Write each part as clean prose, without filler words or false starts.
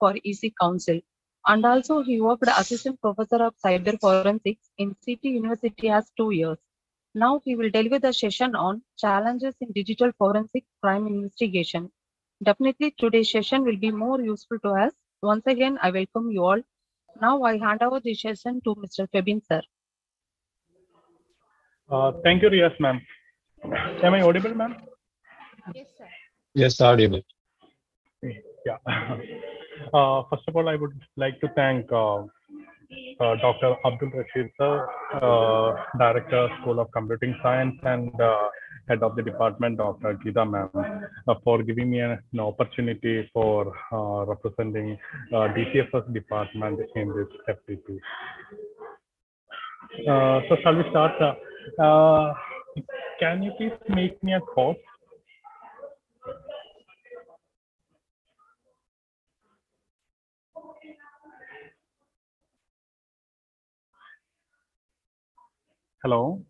for EC Council. And also he worked assistant professor of cyber forensics in City University as 2 years. Now he will deliver the session on challenges in digital forensic crime investigation. Definitely today's session will be more useful to us. Once again, I welcome you all. Now I hand over the session to Mr. Febin, sir. Thank you, Riyas, ma'am. Am I audible, ma'am? Yes, sir. Yes, audible. Yeah. First of all, I would like to thank Dr. Abdul Rashid, sir, Director, School of Computing Science, and Head of the Department, Dr. Geeta, ma'am, for giving me an opportunity for representing DCFS department in this FTP. So shall we start? Can you please make me a call? Hello.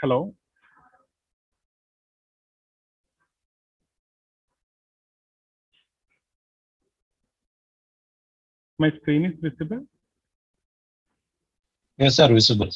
Hello. My screen is visible. Yes, sir, visible.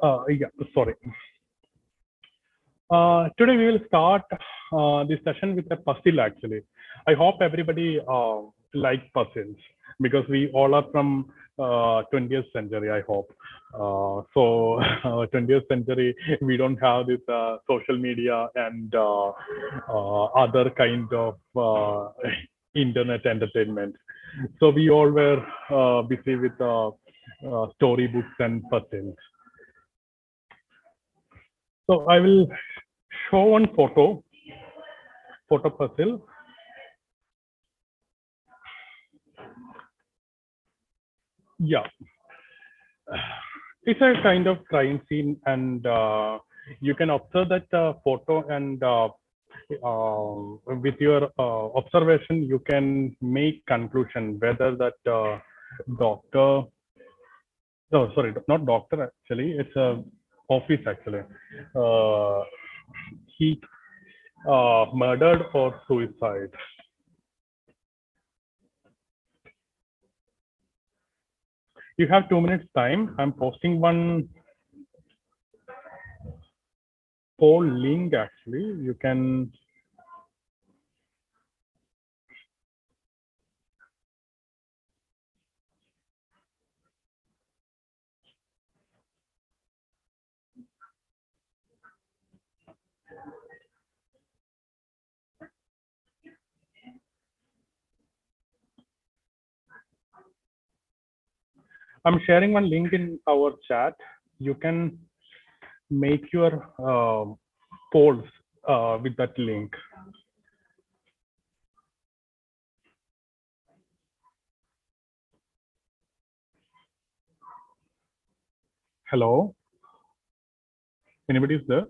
Yeah, sorry. Today we will start this session with a puzzle actually. I hope everybody like puzzles because we all are from 20th century, I hope. So 20th century, we don't have this social media and other kind of internet entertainment. So we all were busy with storybooks and puzzles. So I will show one photo puzzle. Yeah, it's a kind of crime scene, and you can observe that photo, and with your observation, you can make conclusion whether that doctor. No, sorry, not doctor. Actually, it's a office. Actually, he murdered or suicide. You have 2 minutes time. I'm posting one poll link actually. You can I'm sharing one link in our chat. You can make your polls with that link. Hello? Anybody is there?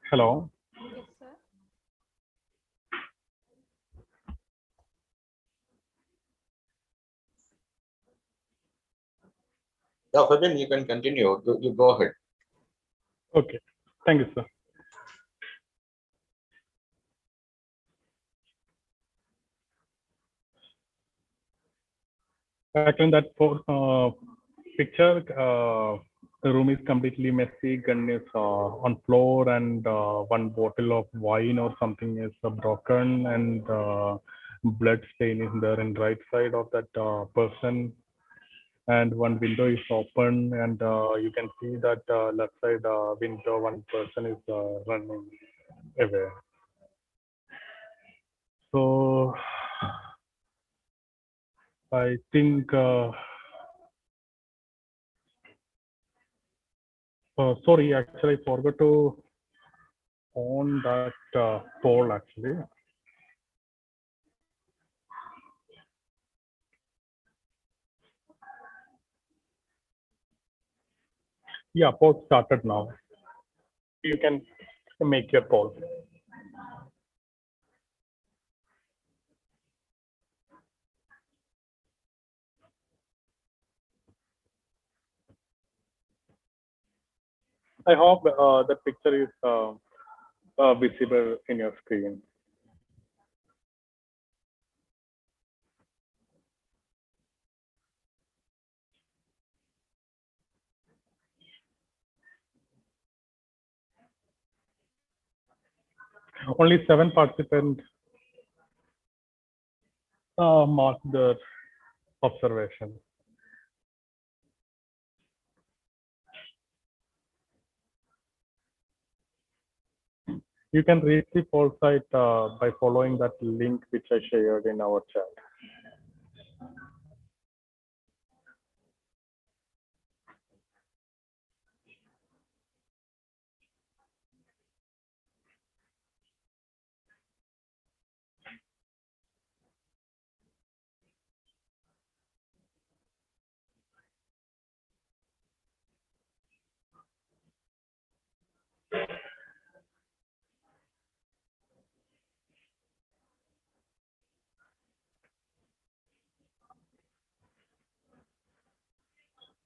Hello? Yes, sir. Yeah, Fabian, you can continue. You go ahead. Okay. Thank you, sir. Actually, in that picture, the room is completely messy. Gun is on floor, and one bottle of wine or something is broken, and blood stain is there in right side of that person. And one window is open, and you can see that left side window, one person is running away. So I think. Sorry, actually, I forgot to on that poll actually. Yeah, poll started now. You can make your poll. I hope the picture is visible in your screen. Only 7 participants marked their observation. You can reach the poll site by following that link which I shared in our chat.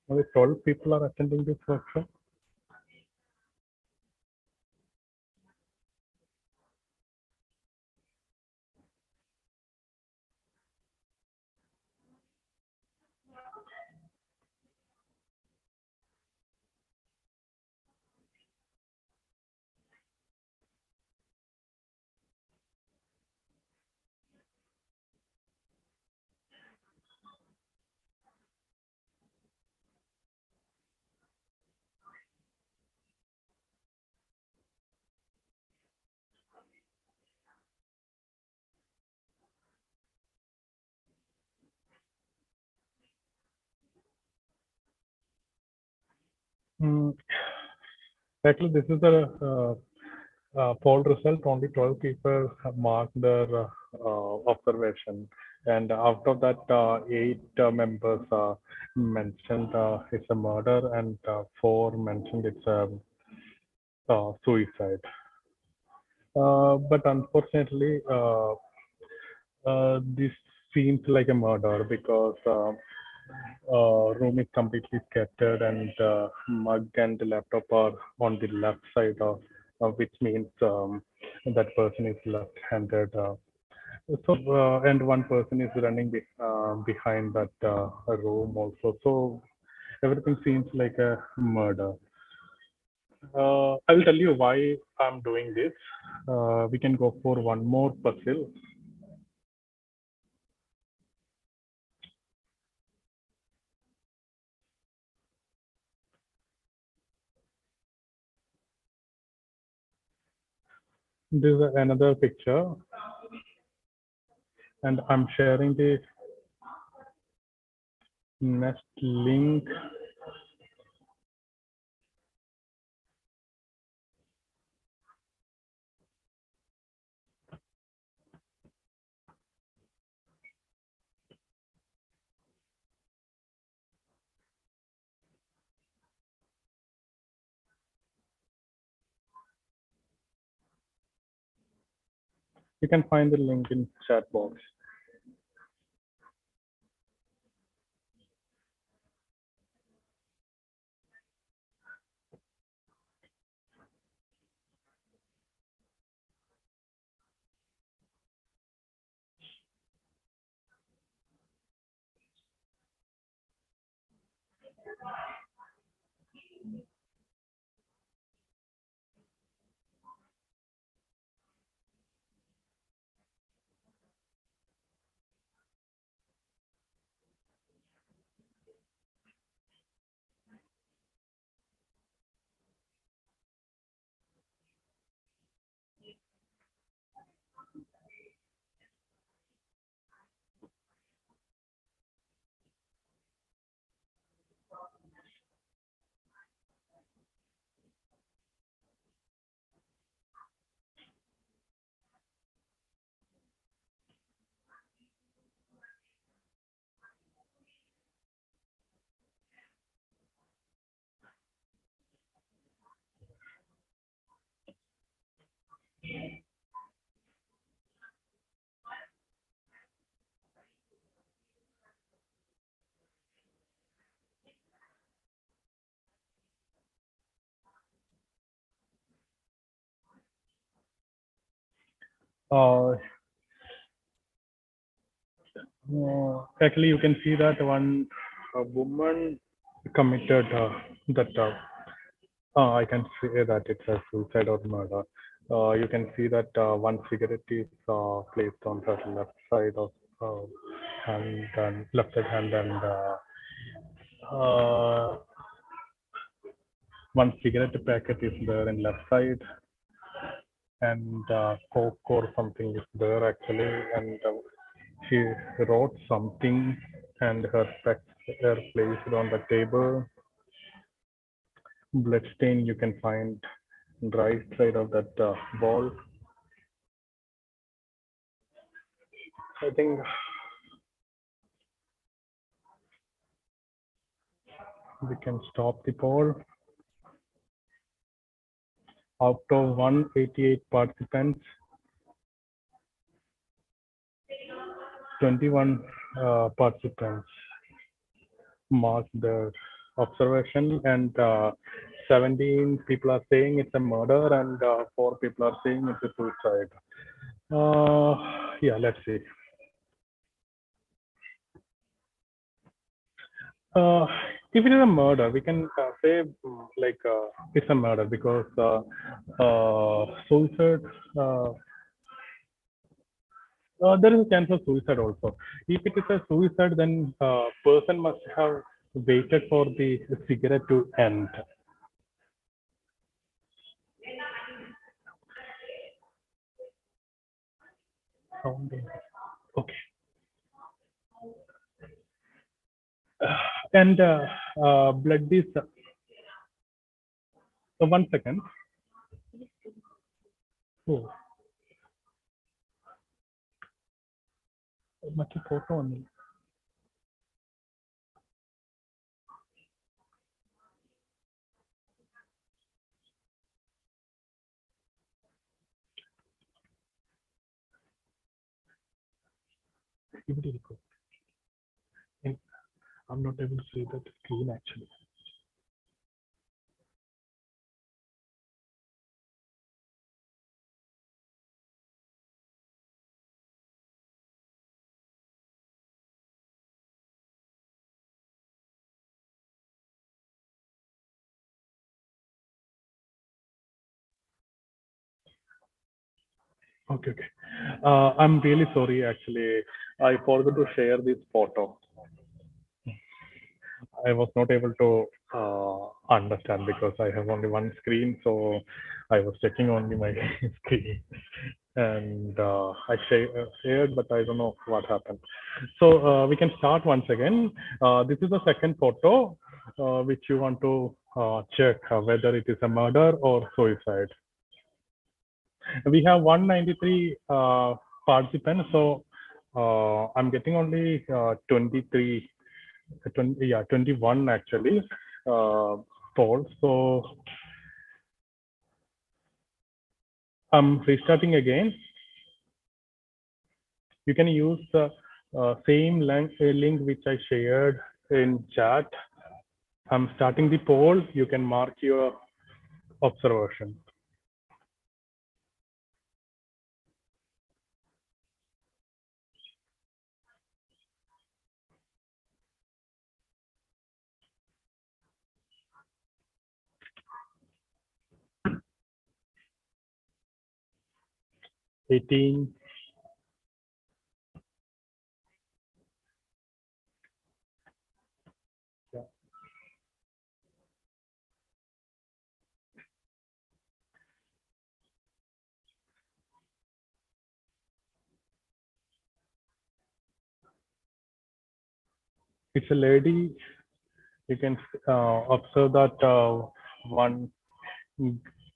Only 12 people are attending this workshop. Actually, this is the poll result. Only 12 people have marked their observation, and out of that, 8 members mentioned it's a murder, and 4 mentioned it's a suicide. But unfortunately, this seems like a murder because room is completely scattered, and mug and laptop are on the left side of which means that person is left-handed. And one person is running behind that room also. So everything seems like a murder. I will tell you why I'm doing this. We can go for one more puzzle. This is another picture, and I'm sharing the next link. You can find the link in chat box. Actually, you can see that one woman committed that. I can say that it's a suicide or murder. You can see that one cigarette is placed on her left side of hand and left side hand, and one cigarette packet is there in left side, and coke or something is there actually, and she wrote something, and her specs are placed on the table. Blood stain you can find right side of that wall. I think we can stop the poll. Out of 188 participants, 21 participants marked their observation, and 17 people are saying it's a murder, and 4 people are saying it's a suicide. Yeah, let's see. If it is a murder, we can say like it's a murder because suicide. There is a chance of suicide also. If it is a suicide, then person must have waited for the cigarette to end. Okay. And blood is. 1 second. Oh. മറ്റേ photo വന്നില്ല. ഇവിടെ ഇരിക്കും. I'm not able to see that screen actually. Okay. I'm really sorry. Actually, I forgot to share this photo. I was not able to understand because I have only one screen, so I was checking only my screen, and I shared, but I don't know what happened. So we can start once again. This is the second photo which you want to check whether it is a murder or suicide. We have 193 participants, so I'm getting only 23, 20, yeah, 21 actually polls. So I'm restarting again. You can use the same link which I shared in chat. I'm starting the poll. You can mark your observation. $18. Yeah. It's a lady. You can observe that one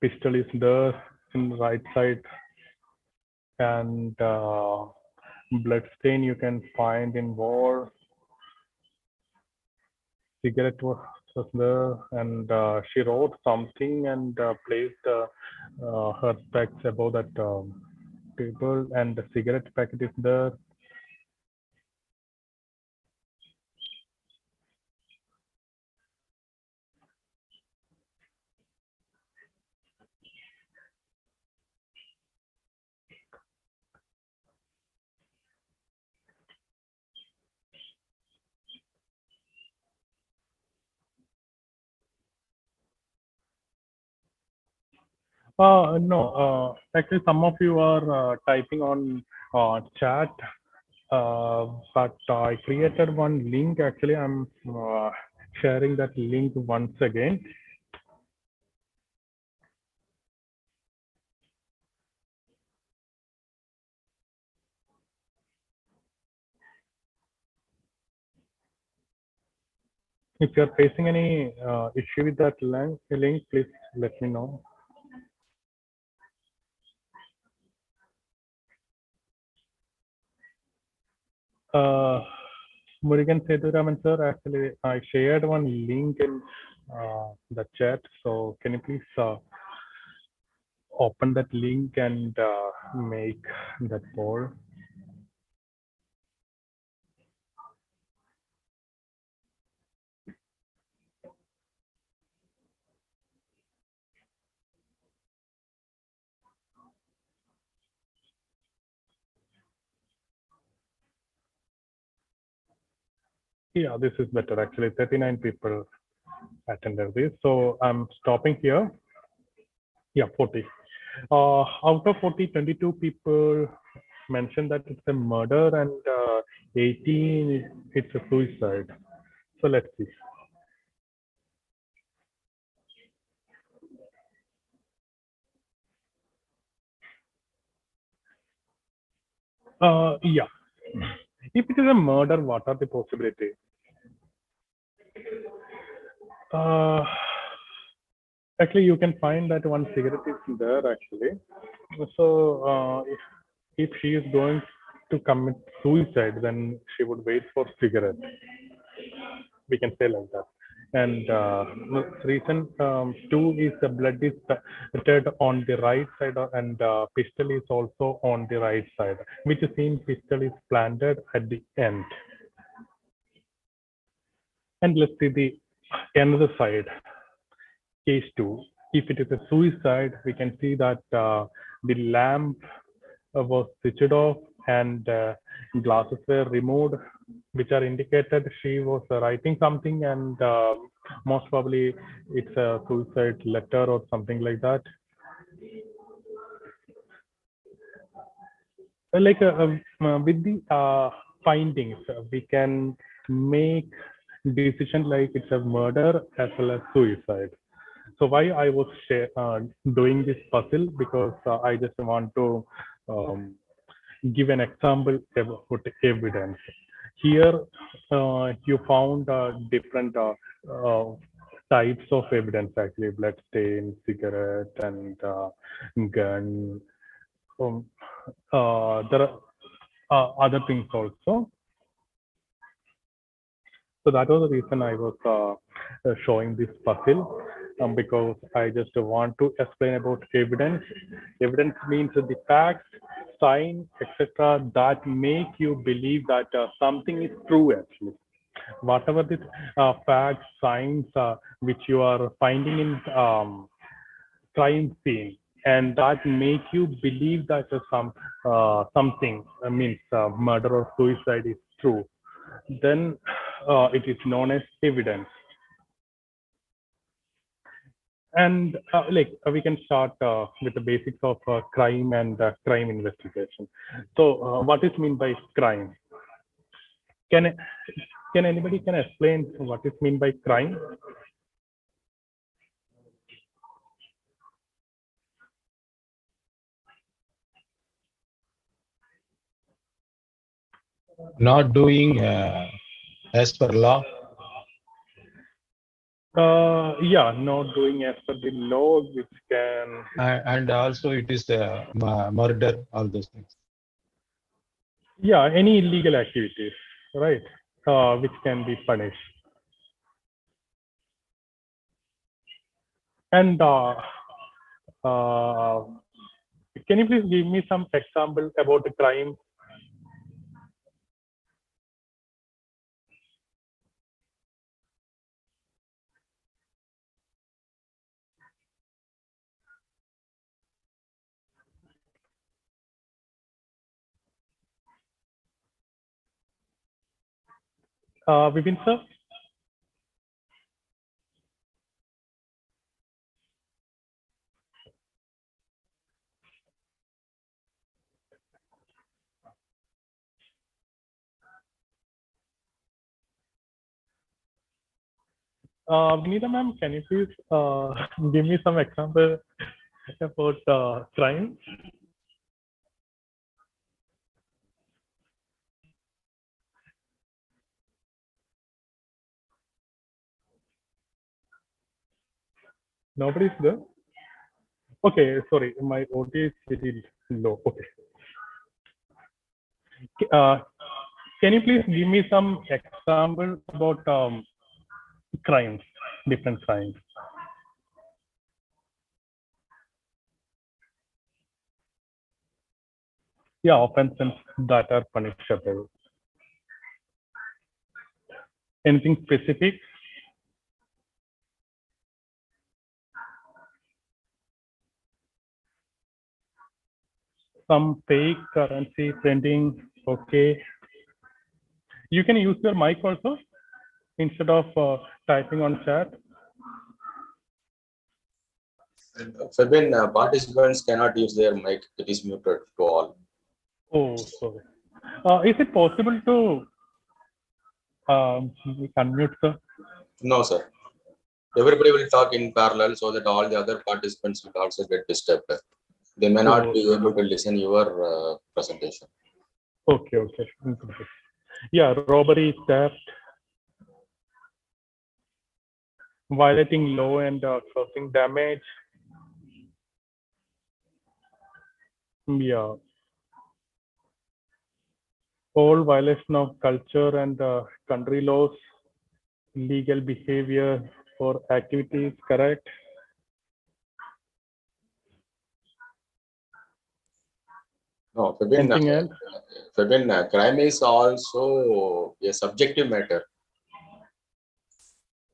pistol is there in the right side, and blood stain you can find in wall. Cigarette was there, and she wrote something and placed her specs above that table, and the cigarette packet is there. No, actually, some of you are typing on chat, but I created one link. Actually, I'm sharing that link once again. If you're facing any issue with that link, please let me know. Murugan Sethuraman sir, actually, I shared one link in the chat. So can you please open that link and make that poll? Yeah, this is better. Actually, 39 people attended this. So I'm stopping here. Yeah, 40. Out of 40, 22 people mentioned that it's a murder, and 18, it's a suicide. So let's see. Yeah. If it is a murder, what are the possibilities? Actually, you can find that one cigarette is there actually. So if she is going to commit suicide, then she would wait for cigarette. We can say like that. And reason two is the blood is splattered on the right side, and pistol is also on the right side, which seems pistol is planted at the end. And let's see the another side. Case 2, if it is a suicide, we can see that the lamp was switched off, and glasses were removed, which are indicated she was writing something, and most probably it's a suicide letter or something like that. Like with the findings, we can make decision like it's a murder as well as suicide. So why I was doing this puzzle, because I just want to give an example about evidence. Here you found different types of evidence, actually: blood stain, cigarette, and gun. There are other things also. So that was the reason I was showing this puzzle, because I just want to explain about evidence. Evidence means the facts, signs, etc., that make you believe that something is true actually. Whatever the facts, signs which you are finding in crime scene, and that make you believe that something means murder or suicide is true, then it is known as evidence. And we can start with the basics of crime and crime investigation. So what is mean by crime? Can anybody can explain what is mean by crime? Not doing as per law. Yeah, not doing as per the law, which can. And also it is murder, all those things. Yeah, any illegal activities, right? Which can be punished. And can you please give me some example about the crime? Vipin sir? Vinita ma'am, can you please give me some example about crime? Nobody's there? Okay, sorry, my audio is very low. Okay. Can you please give me some example about crimes, different crimes? Yeah, offenses that are punishable. Anything specific? Some fake currency printing. Okay. You can use your mic also instead of typing on chat. Fabian, participants cannot use their mic. It is muted to all. Oh, sorry. Is it possible to unmute, sir? No, sir. Everybody will talk in parallel so that all the other participants will also get disturbed. They may not be able to listen your presentation. Okay, okay. Yeah, robbery, theft, violating law and causing damage. Yeah. All violation of culture and country laws, legal behavior or activities, correct? No, Fabian, Anything else? Fabian, crime is also a subjective matter.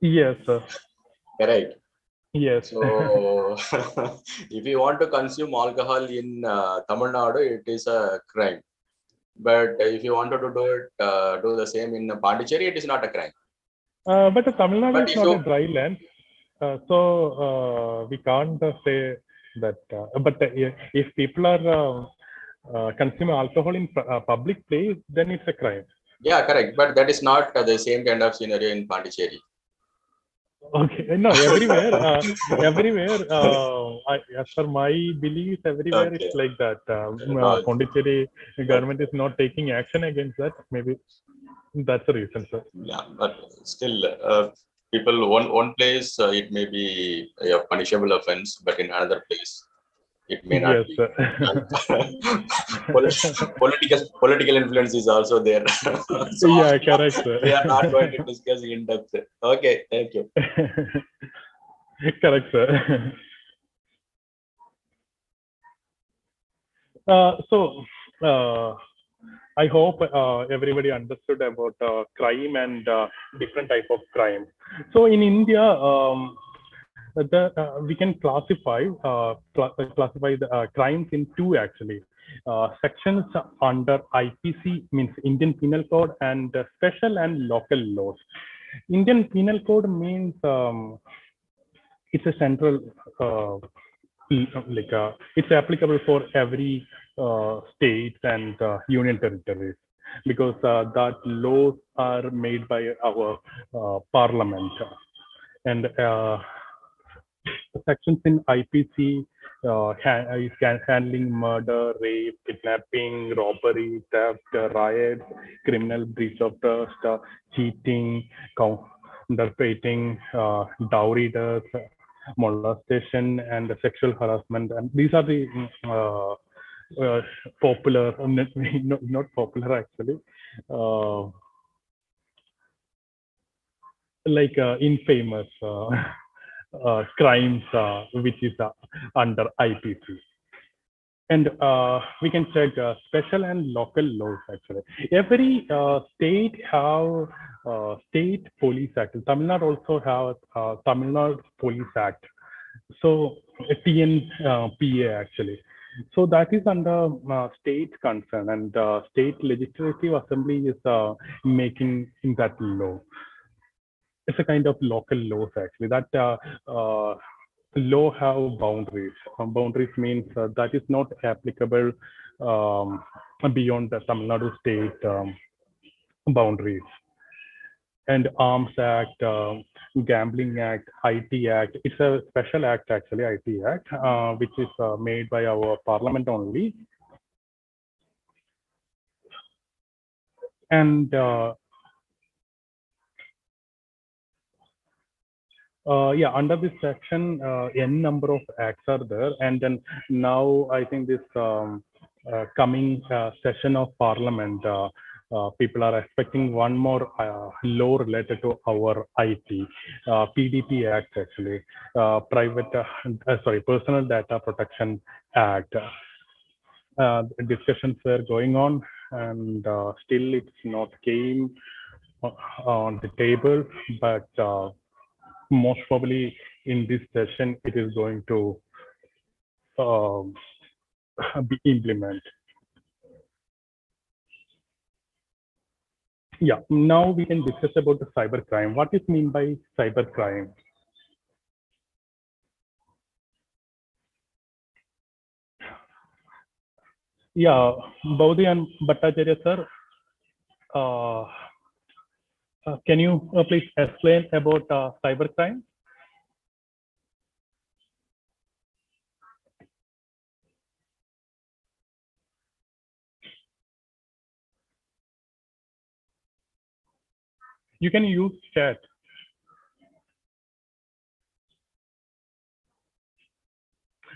Yes, sir. Correct. Yes. So, if you want to consume alcohol in Tamil Nadu, it is a crime. But if you wanted to do it, do the same in Pondicherry, it is not a crime. But Tamil Nadu But is if not you- a dry land, so we can't say that. But if people are consuming alcohol in public place, then it's a crime. Yeah, correct. But that is not the same kind of scenario in Pondicherry. Okay, no, everywhere, as per my belief, everywhere Okay. it's like that. No, Pondicherry government is not taking action against that. Maybe that's the reason, sir. yeah, but still, people one place it may be a punishable offense, but in another place it may not Yes, be. sir. Political influence is also there. So Yeah, correct, we are not going sir. to discuss in depth. Okay, thank you. Correct, sir. So, I hope everybody understood about crime and different type of crime. So in India, we can classify the crimes in two actually. Sections under IPC means Indian Penal Code and special and local laws. Indian Penal Code means it's a central it's applicable for every states and union territories because that laws are made by our parliament and sections in IPC is handling murder, rape, kidnapping, robbery, theft, riots, criminal breach of trust, cheating, counterfeiting, dowry death, molestation, and sexual harassment. And these are the popular, not popular actually, uh, like infamous crimes which is under IPC. And we can check special and local laws actually. Every state have state police act. Tamil Nadu also have Tamil Nadu Police Act. So TNPA actually. So that is under state concern and state legislative assembly is making that law. It's a kind of local laws actually that law have boundaries. Boundaries means that is not applicable beyond the Tamil Nadu state boundaries. And Arms Act, Gambling Act, IT Act. It's a special act actually, IT Act, which is made by our parliament only. And yeah, under this section, n number of acts are there, and then now I think this coming session of Parliament, people are expecting one more law related to our IT, PDP Act actually, Personal Data Protection Act. Discussions were going on, and still it's not came on the table, but most probably in this session it is going to be implemented. Yeah, now we can discuss about the cybercrime. What is mean by cybercrime? Yeah, Baudi and Bhattacharya sir, can you please explain about cybercrime? You can use chat.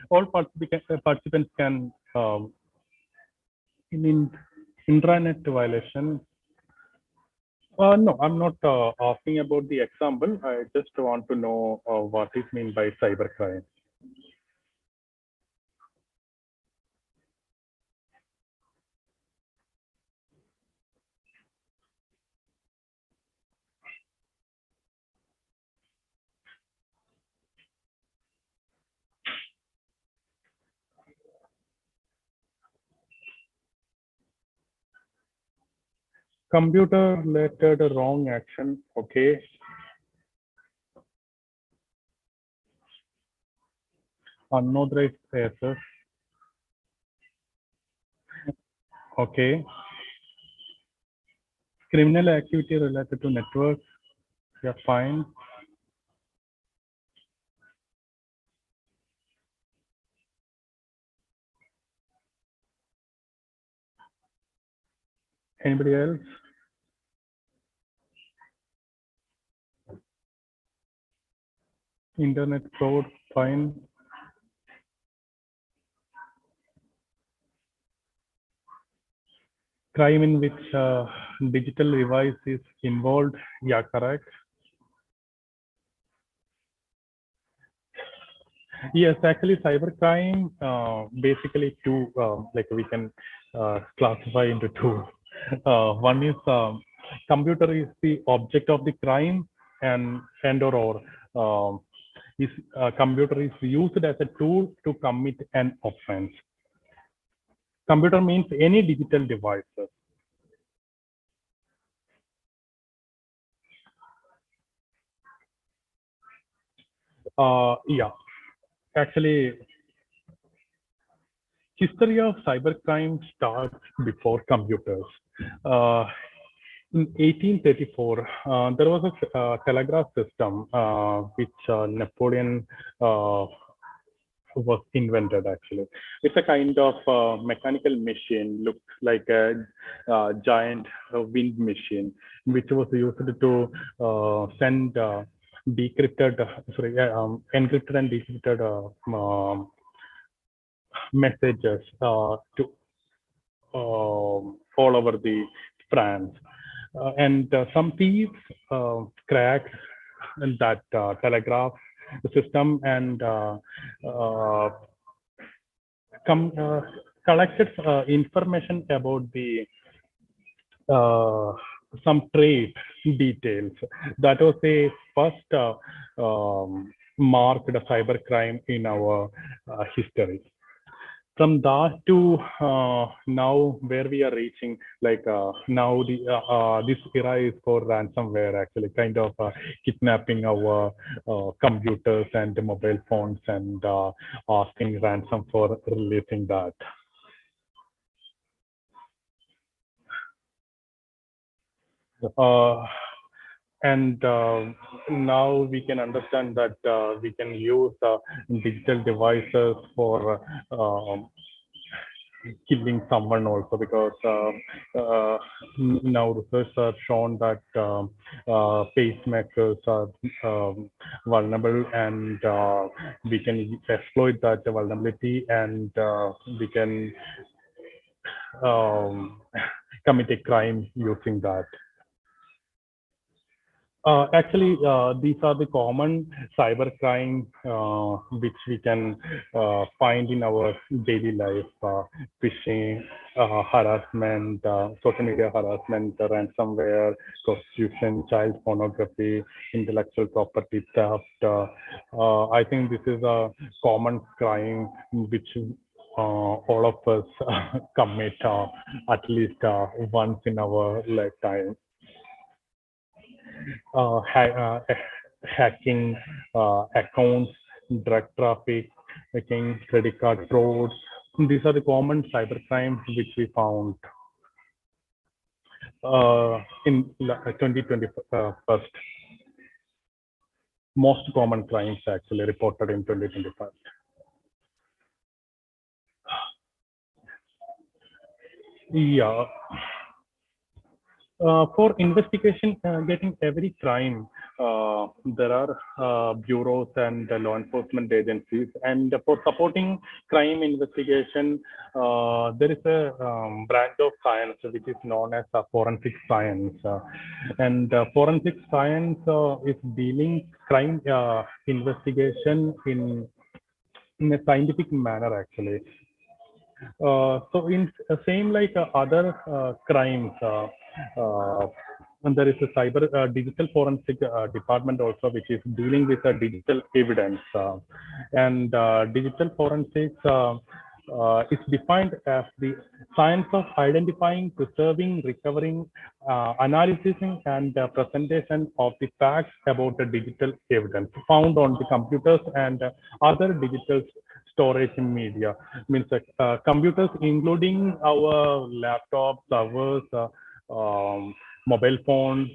All participants can in intranet violation. No, I'm not asking about the example. I just want to know what is mean by cybercrime. Computer related wrong action. Okay. Unauthorized access. Okay. Criminal activity related to network, yeah, fine. Anybody else? Internet fraud, fine. Crime in which digital device is involved, yeah, correct. Yes, actually, cybercrime basically two, like we can classify into two. One is computer is the object of the crime, and or is computer is used as a tool to commit an offense. Computer means any digital devices. Yeah, actually, history of cybercrime starts before computers. In 1834, there was a telegraph system which Napoleon was invented. Actually, it's a kind of mechanical machine, looks like a giant wind machine, which was used to send decrypted, encrypted and decrypted messages to all over the France. And some thieves cracked that telegraph system and collected information about the some trade details. That was a first marked cybercrime in our history. From that to now, where we are reaching, like now the this era is for ransomware, actually, kind of kidnapping our computers and mobile phones and asking ransom for releasing that. And now we can understand that we can use digital devices for killing someone also, because now research have shown that pacemakers are vulnerable, and we can exploit that vulnerability, and we can commit a crime using that. Actually, these are the common cybercrime which we can find in our daily life: phishing, harassment, social media harassment, ransomware, prostitution, child pornography, intellectual property theft. I think this is a common crime which all of us commit at least once in our lifetime. Hacking accounts, drug trafficking, credit card frauds. These are the common cybercrimes which we found in 2021. Most common crimes actually reported in 2025. Yeah. For investigation, getting every crime, there are bureaus and law enforcement agencies. And for supporting crime investigation, there is a branch of science which is known as forensic science. And forensic science is dealing crime investigation in a scientific manner, actually. So in same like other crimes, and there is a cyber digital forensic department also, which is dealing with digital evidence. And digital forensics is defined as the science of identifying, preserving, recovering, analyzing, and presentation of the facts about the digital evidence found on the computers and other digital storage media. Means computers, including our laptops, servers, mobile phones,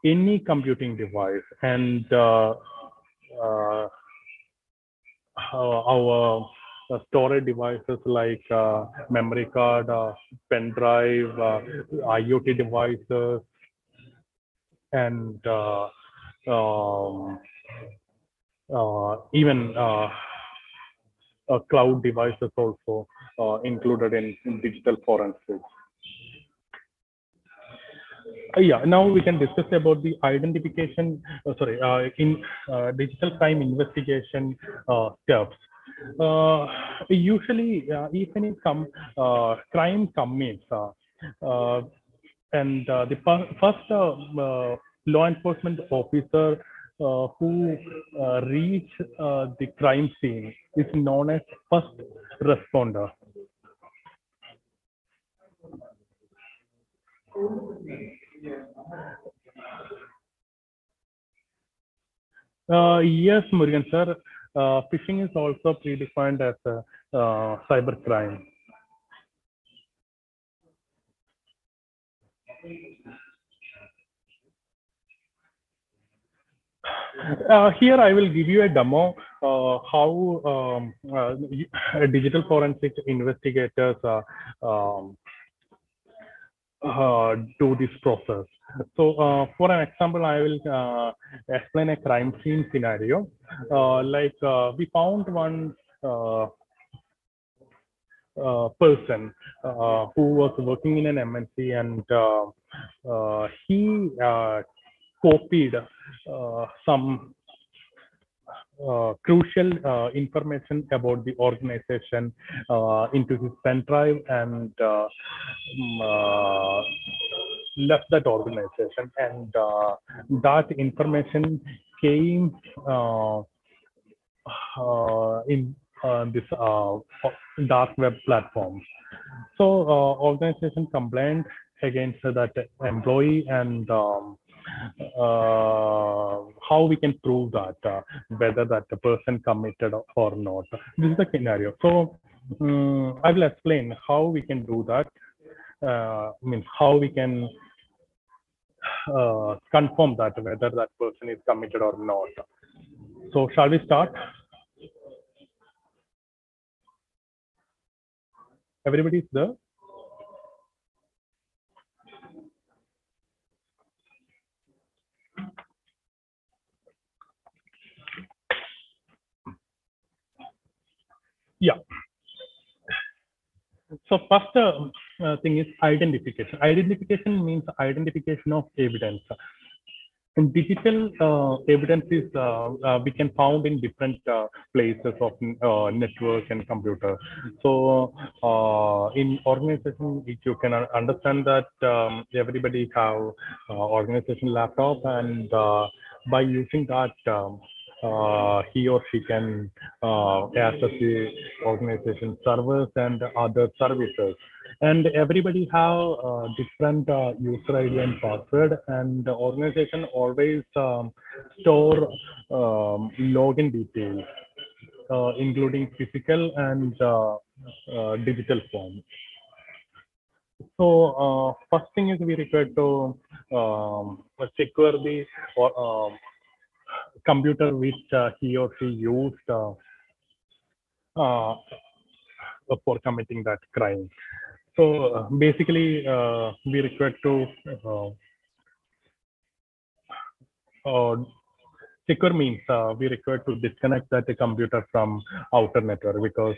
any computing device, and our storage devices like memory card, pen drive, IoT devices, and even cloud devices also included in digital forensics. Yeah, now we can discuss about the identification, in digital crime investigation steps. Usually, if any crime commits, and the first law enforcement officer who reach the crime scene is known as first responder. Yes, Murugan sir. Phishing is also predefined as a cyber crime. Here I will give you a demo how digital forensic investigators do this process. So for an example, I will explain a crime scene scenario. We found one person who was working in an MNC, and he copied some crucial information about the organization into his pen drive, and left that organization, and that information came in this dark web platform. So organization complained against that employee, and how we can prove that whether that the person committed or not. This is the scenario. So I will explain how we can do that. Means how we can confirm that whether that person is committed or not. So shall we start? Everybody is there? Yeah. So first thing is identification. Identification means identification of evidence. And digital evidence is we can found in different places of network and computer. So in organization, you can understand that everybody have organization laptop, and by using that, he or she can access the organization servers and other services. And everybody have different user ID and password, and the organization always store login details, including physical and digital form. So first thing is we require to secure the computer which he or she used for committing that crime. So basically, we require to secure means we require to disconnect that computer from outer network, because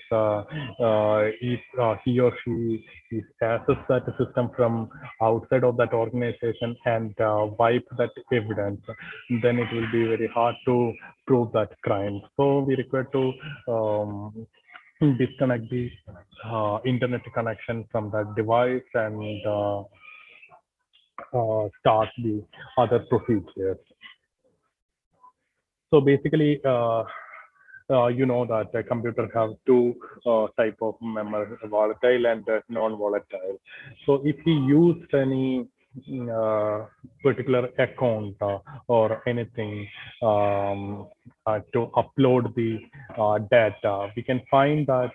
if he or she is access that system from outside of that organization and wipe that evidence, then it will be very hard to prove that crime. So we require to disconnect the internet connection from that device, and start the other procedures. So basically, you know that a computer have two type of memory, volatile and non-volatile. So if we use any particular account or anything to upload the data, we can find that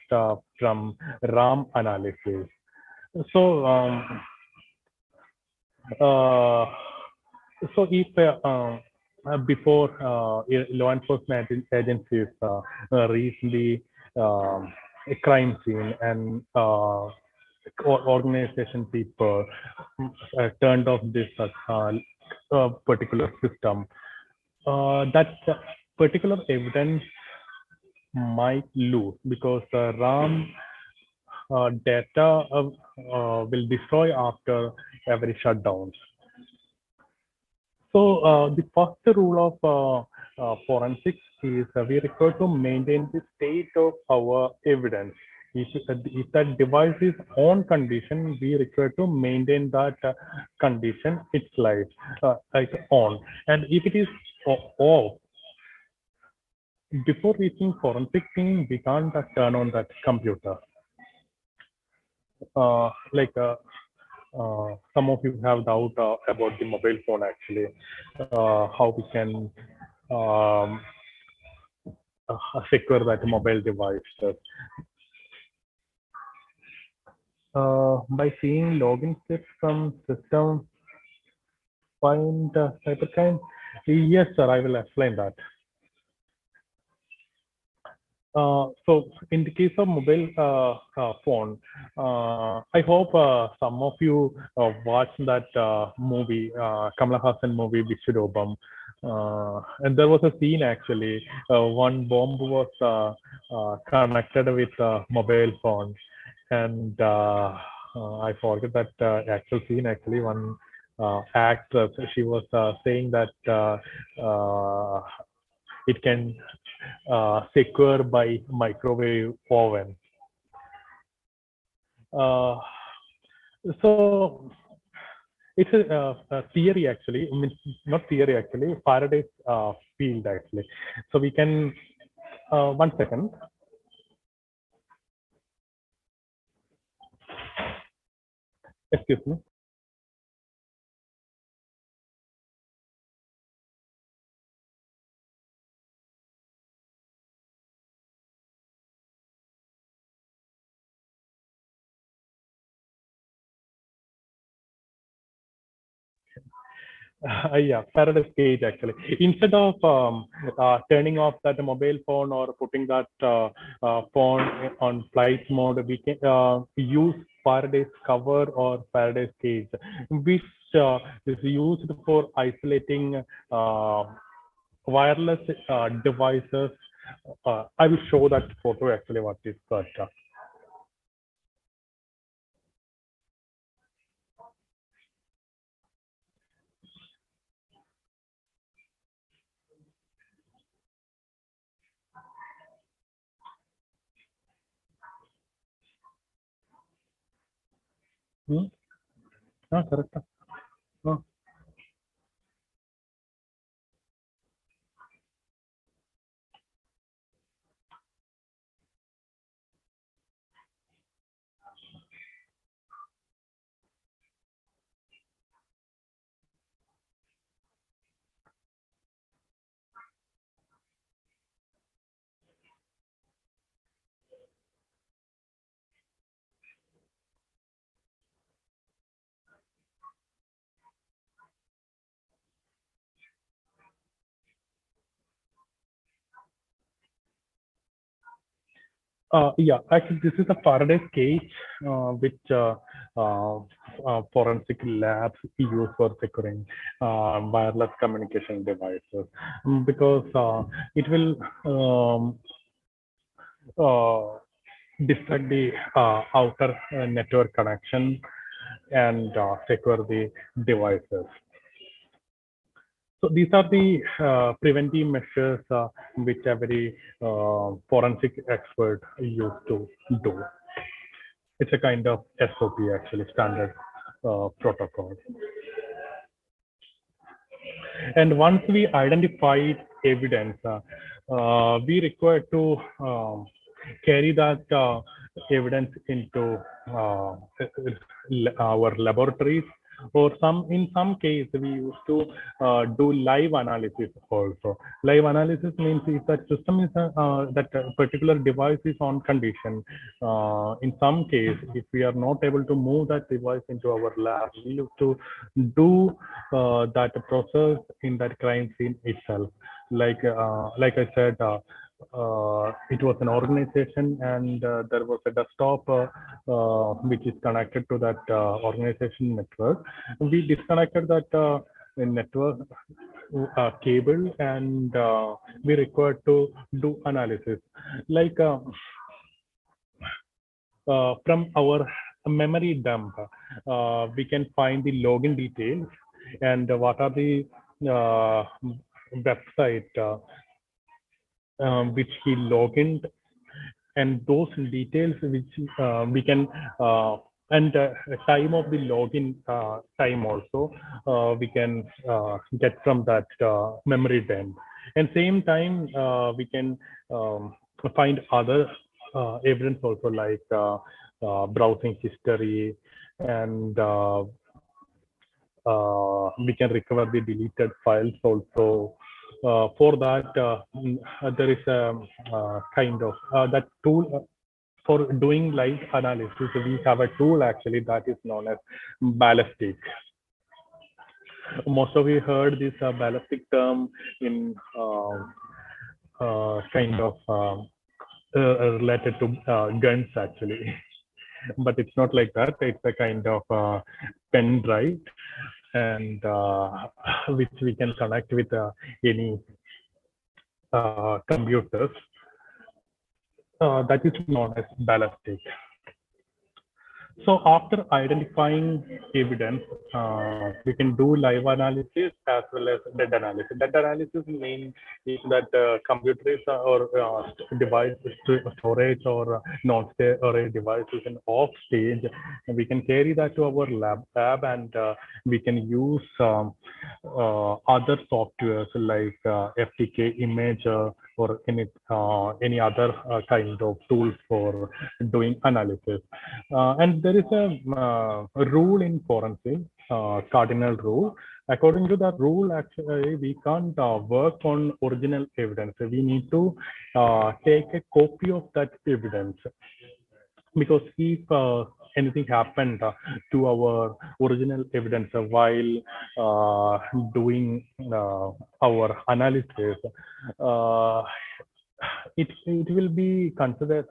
from RAM analysis. So So if before law enforcement agencies recently a crime scene and organization people turned off this particular system, that particular evidence might lose because RAM data will destroy after every shutdown. So the first rule of forensics is we require to maintain the state of our evidence. If that device is on condition, we require to maintain that condition, its life, like on. And if it is off, before reaching forensic team, we can't turn on that computer. Some of you have doubt about the mobile phone actually, how we can um, secure that mobile device. By seeing login steps from system, find cybercrime. Yes, sir, I will explain that. So in the case of mobile phone, I hope some of you watched that movie, Kamala Hassan movie, Vishwadopam. And there was a scene actually, one bomb was connected with a mobile phone. And I forget that actual scene actually, one actress, she was saying that it can secure by microwave oven. So it's a theory actually, I mean, not theory actually, Faraday's field actually. So we can, 1 second. Excuse me. Yeah, Faraday's cage actually. Instead of turning off that mobile phone or putting that phone on flight mode, we can use Faraday's cover or Faraday's cage, which is used for isolating wireless devices. I will show that photo actually. What is that? Correct. Yeah, actually, this is a Faraday's cage, which forensic labs use for securing wireless communication devices, because it will distract the outer network connection and secure the devices. So these are the preventive measures which every forensic expert used to do. It's a kind of SOP actually, standard protocol. And once we identified evidence, we require to carry that evidence into our laboratories or in some case we used to do live analysis also. Live analysis means if that system is that particular device is on condition. In some case, if we are not able to move that device into our lab, we used to do that process in that crime scene itself. Like I said, it was an organization, and there was a desktop which is connected to that organization network. We disconnected that network cable, and we required to do analysis. Like from our memory dump, we can find the login details and what are the website which he logged, and those details which we can and time of the login time also we can get from that memory dump. And same time we can find other evidence also, like browsing history, and we can recover the deleted files also. For that, there is a kind of that tool for doing live analysis. We have a tool actually that is known as ballistic. Most of you heard this ballistic term in kind of related to guns actually. But it's not like that. It's a kind of pen drive, and which we can connect with any computers. That is known as ballistic. So after identifying evidence, we can do live analysis as well as dead analysis. Dead analysis means that computers or device storage or non-storage devices in off stage, and we can carry that to our lab, and we can use other softwares like FTK Imager or any other kind of tools for doing analysis. And there is a rule in forensic, cardinal rule. According to that rule, actually, we can't work on original evidence. We need to take a copy of that evidence, because if anything happened to our original evidence while doing our analysis, it will be considered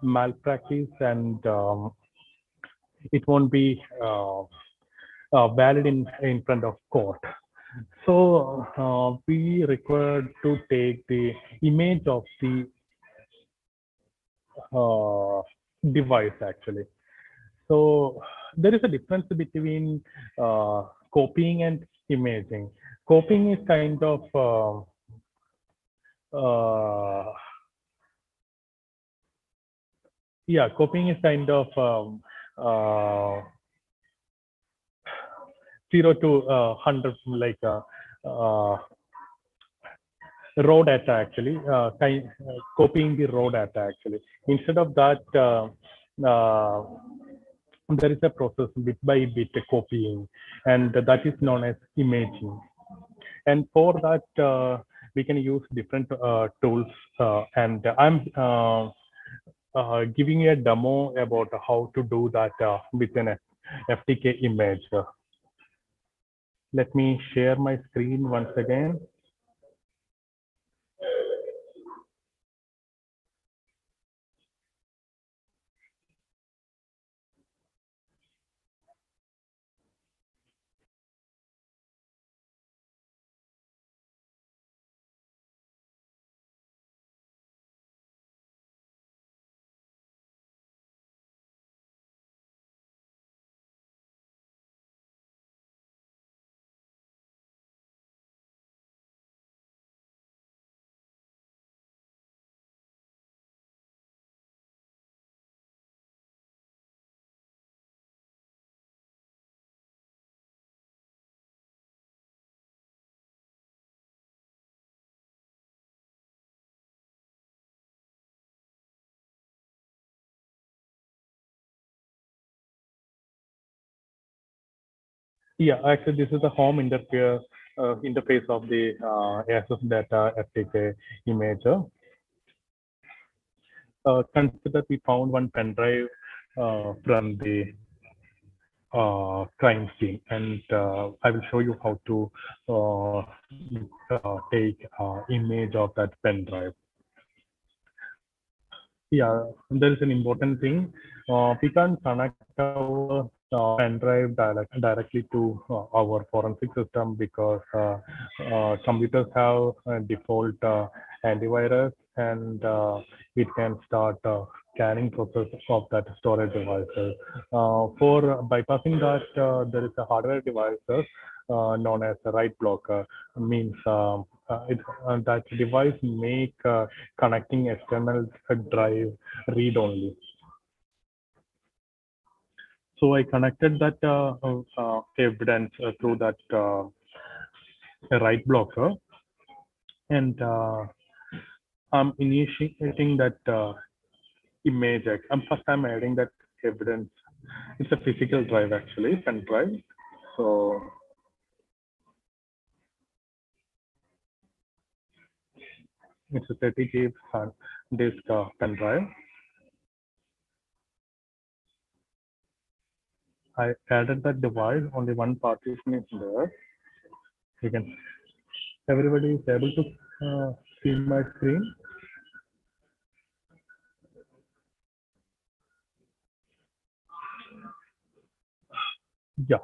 malpractice, and it won't be valid in front of court. So we require to take the image of the device actually. So there is a difference between copying and imaging. Copying is kind of copying is kind of 0 to 100, like raw data actually, copying the raw data actually. Instead of that, there is a process bit by bit copying, and that is known as imaging. And for that, we can use different tools, and I'm giving a demo about how to do that with an FTK image. Let me share my screen once again. Yeah, actually, this is the home interface of the Asus Data FTK imager. Consider we found one pen drive from the crime scene, and I will show you how to take image of that pen drive. Yeah, there is an important thing. We can connect our pen drive directly to our forensic system because computers have a default antivirus, and it can start scanning process of that storage devices. For bypassing that, there is a hardware devices known as a write blocker. Means that device make connecting external drive read only. So I connected that evidence through that write blocker, and I'm initiating that image. First I'm adding that evidence. It's a physical drive actually, pen drive. So it's a 30 GB disk pen drive. I added that device, only one partition is there. You can, everybody is able to see my screen. Yeah.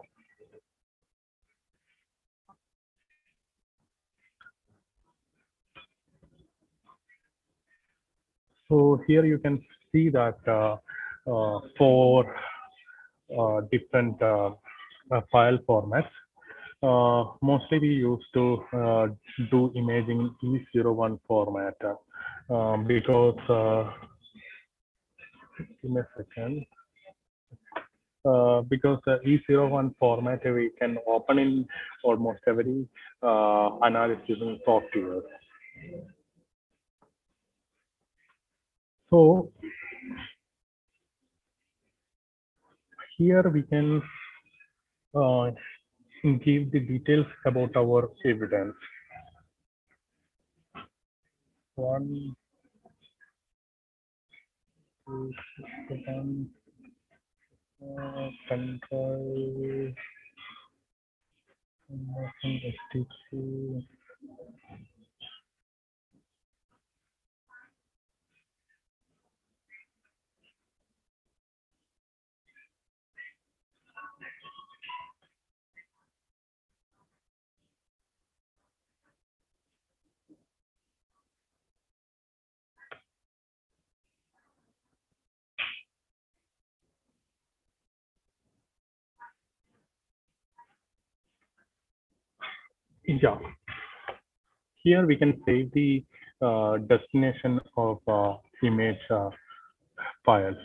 So here you can see that four different file formats. Mostly we used to do imaging E01 format because, give me a second. Because E01 format we can open in almost every analysis software. So here we can give the details about our evidence. One, two, seven, pen drive, STC. Yeah. Here we can save the destination of image file.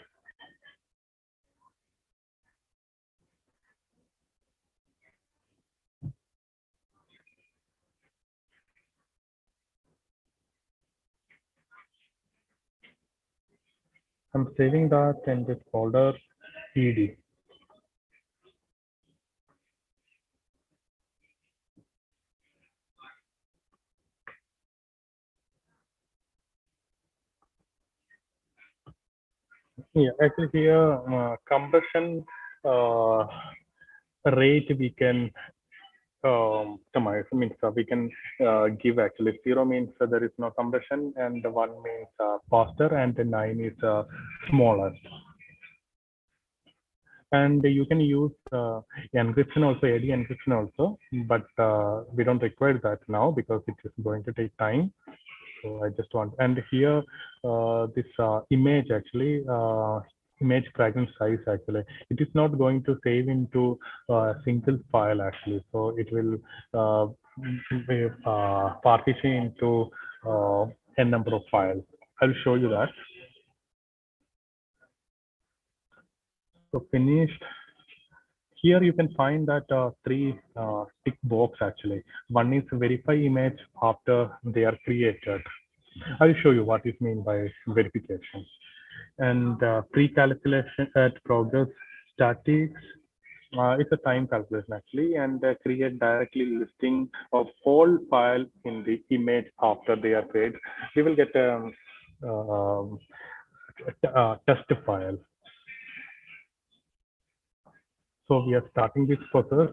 I'm saving that in this folder ED. Yeah, actually here compression rate we can customize. Means we can give actually 0 means there is no compression, and 1 means faster, and 9 is smallest. And you can use encryption also, AD encryption also, but we don't require that now because it is going to take time. So I just want, and here this image actually, image fragment size actually, it is not going to save into a single file actually. So it will partition into n number of files. I'll show you that. So finished. Here you can find that three tick box actually. One is verify image after they are created. I'll show you what is meant by verification. And pre-calculation at progress statics It's a time calculation actually, and create directly listing of all files in the image after they are created. We will get um, test file. So we are starting this process.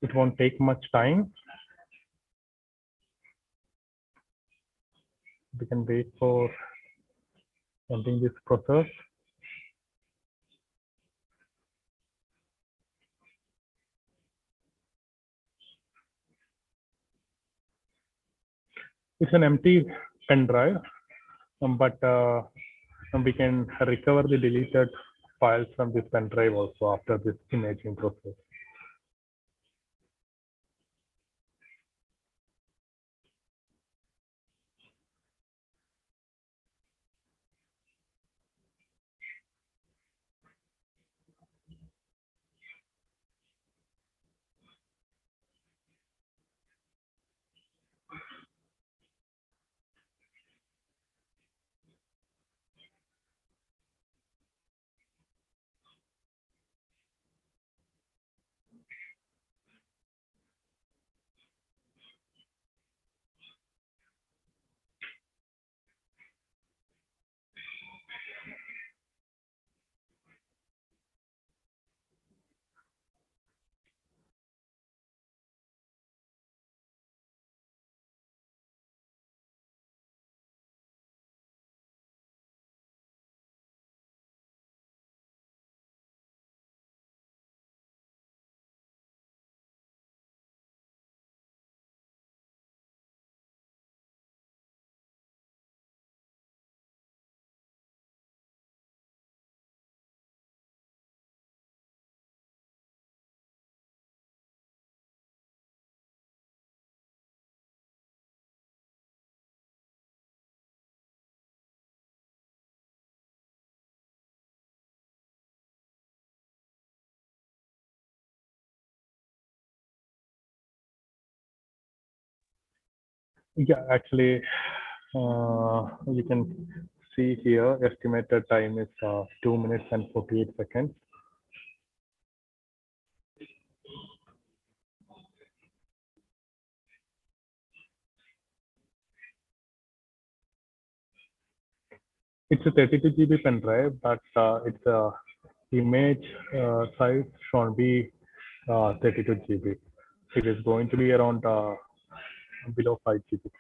It won't take much time. We can wait for ending this process. It's an empty pen drive, but we can recover the deleted files from this pen drive also after this imaging process. Yeah, actually, you can see here estimated time is 2 minutes and 48 seconds. It's a 32 GB pen drive, but its image size should be 32 GB. It is going to be around below 5 GB.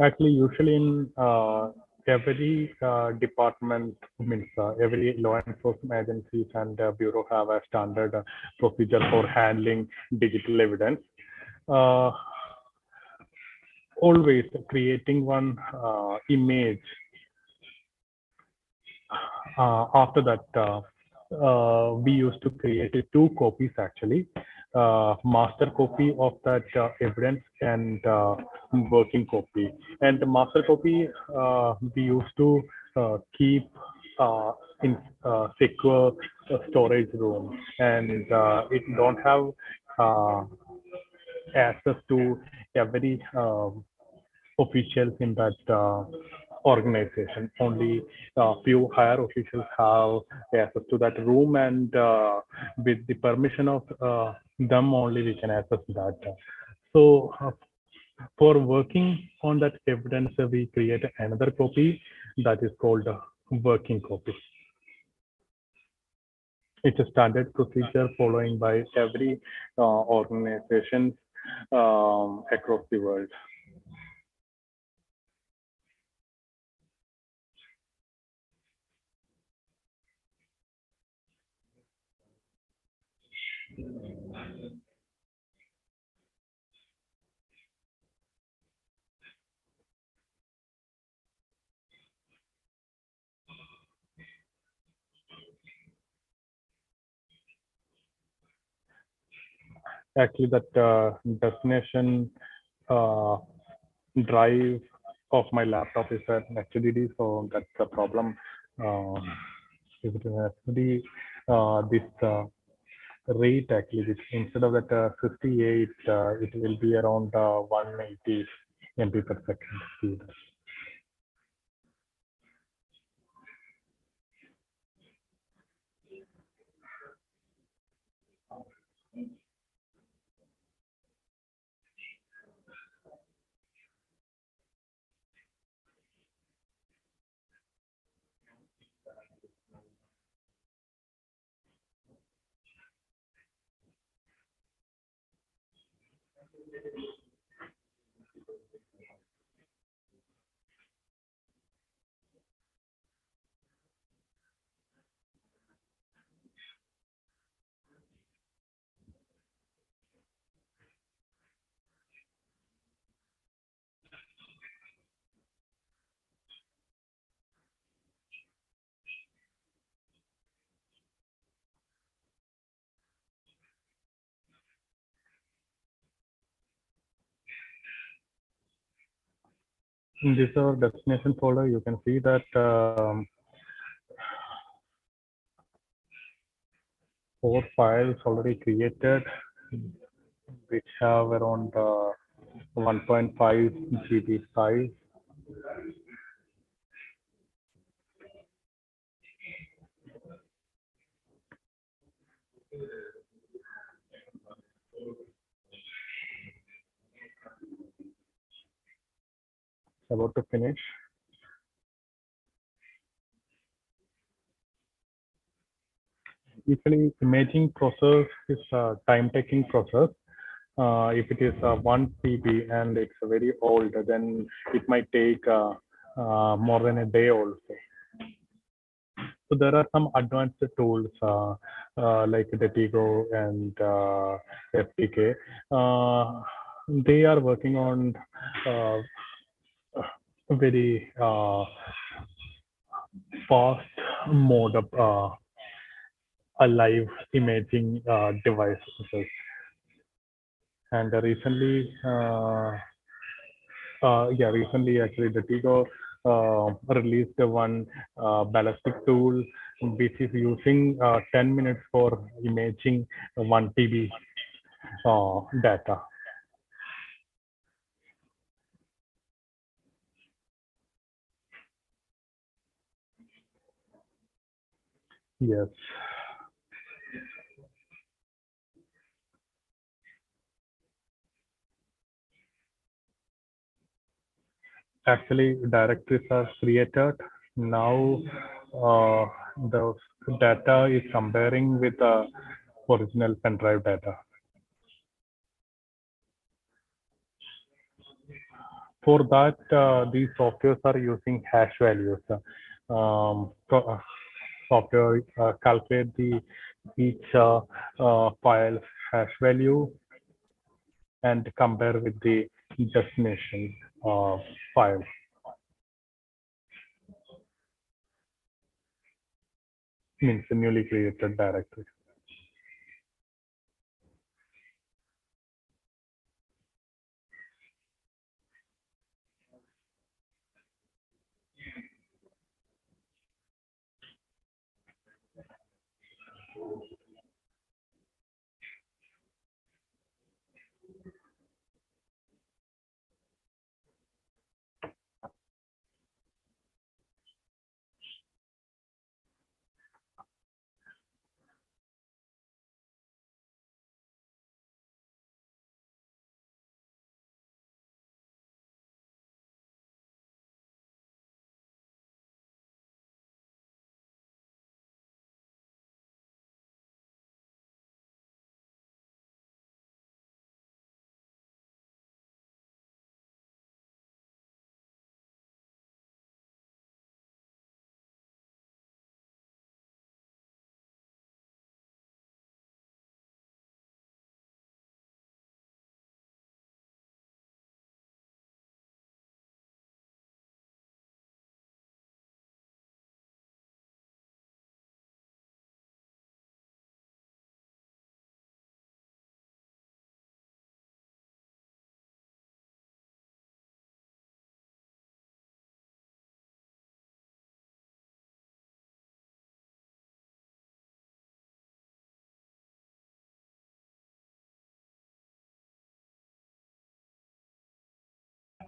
Actually, usually in every department, means every law enforcement agencies and bureau have a standard procedure for handling digital evidence. Uh, Always creating one image. After that, we used to create two copies actually. Master copy of that evidence and working copy. And the master copy we used to keep in secure storage room, and it don't have access to every officials in that organization. Only a few higher officials have access to that room, and with the permission of them only we can access that. So for working on that evidence, we create another copy that is called working copy. It's a standard procedure following by every organization across the world. Actually, that destination drive of my laptop is an HDD, so that's the problem. If it is an HDD, this rate actually, which instead of that 58, it will be around 180 MB per second speed. In this our destination folder, you can see that 4 files already created, which have around 1.5 GB size. About to finish. Usually, imaging process is a time-taking process. If it is 1 TB and it's very old, then it might take more than a day also. So there are some advanced tools like Detigo and FTK. They are working on very fast mode of a live imaging devices. And recently, recently actually the Tigo released one ballistic tool which is using 10 minutes for imaging 1 TB data. Yes. Actually, directories are created. Now the data is comparing with the original pen drive data. For that, these softwares are using hash values. Software calculate each file hash value and compare with the destination file. Means the newly created directory.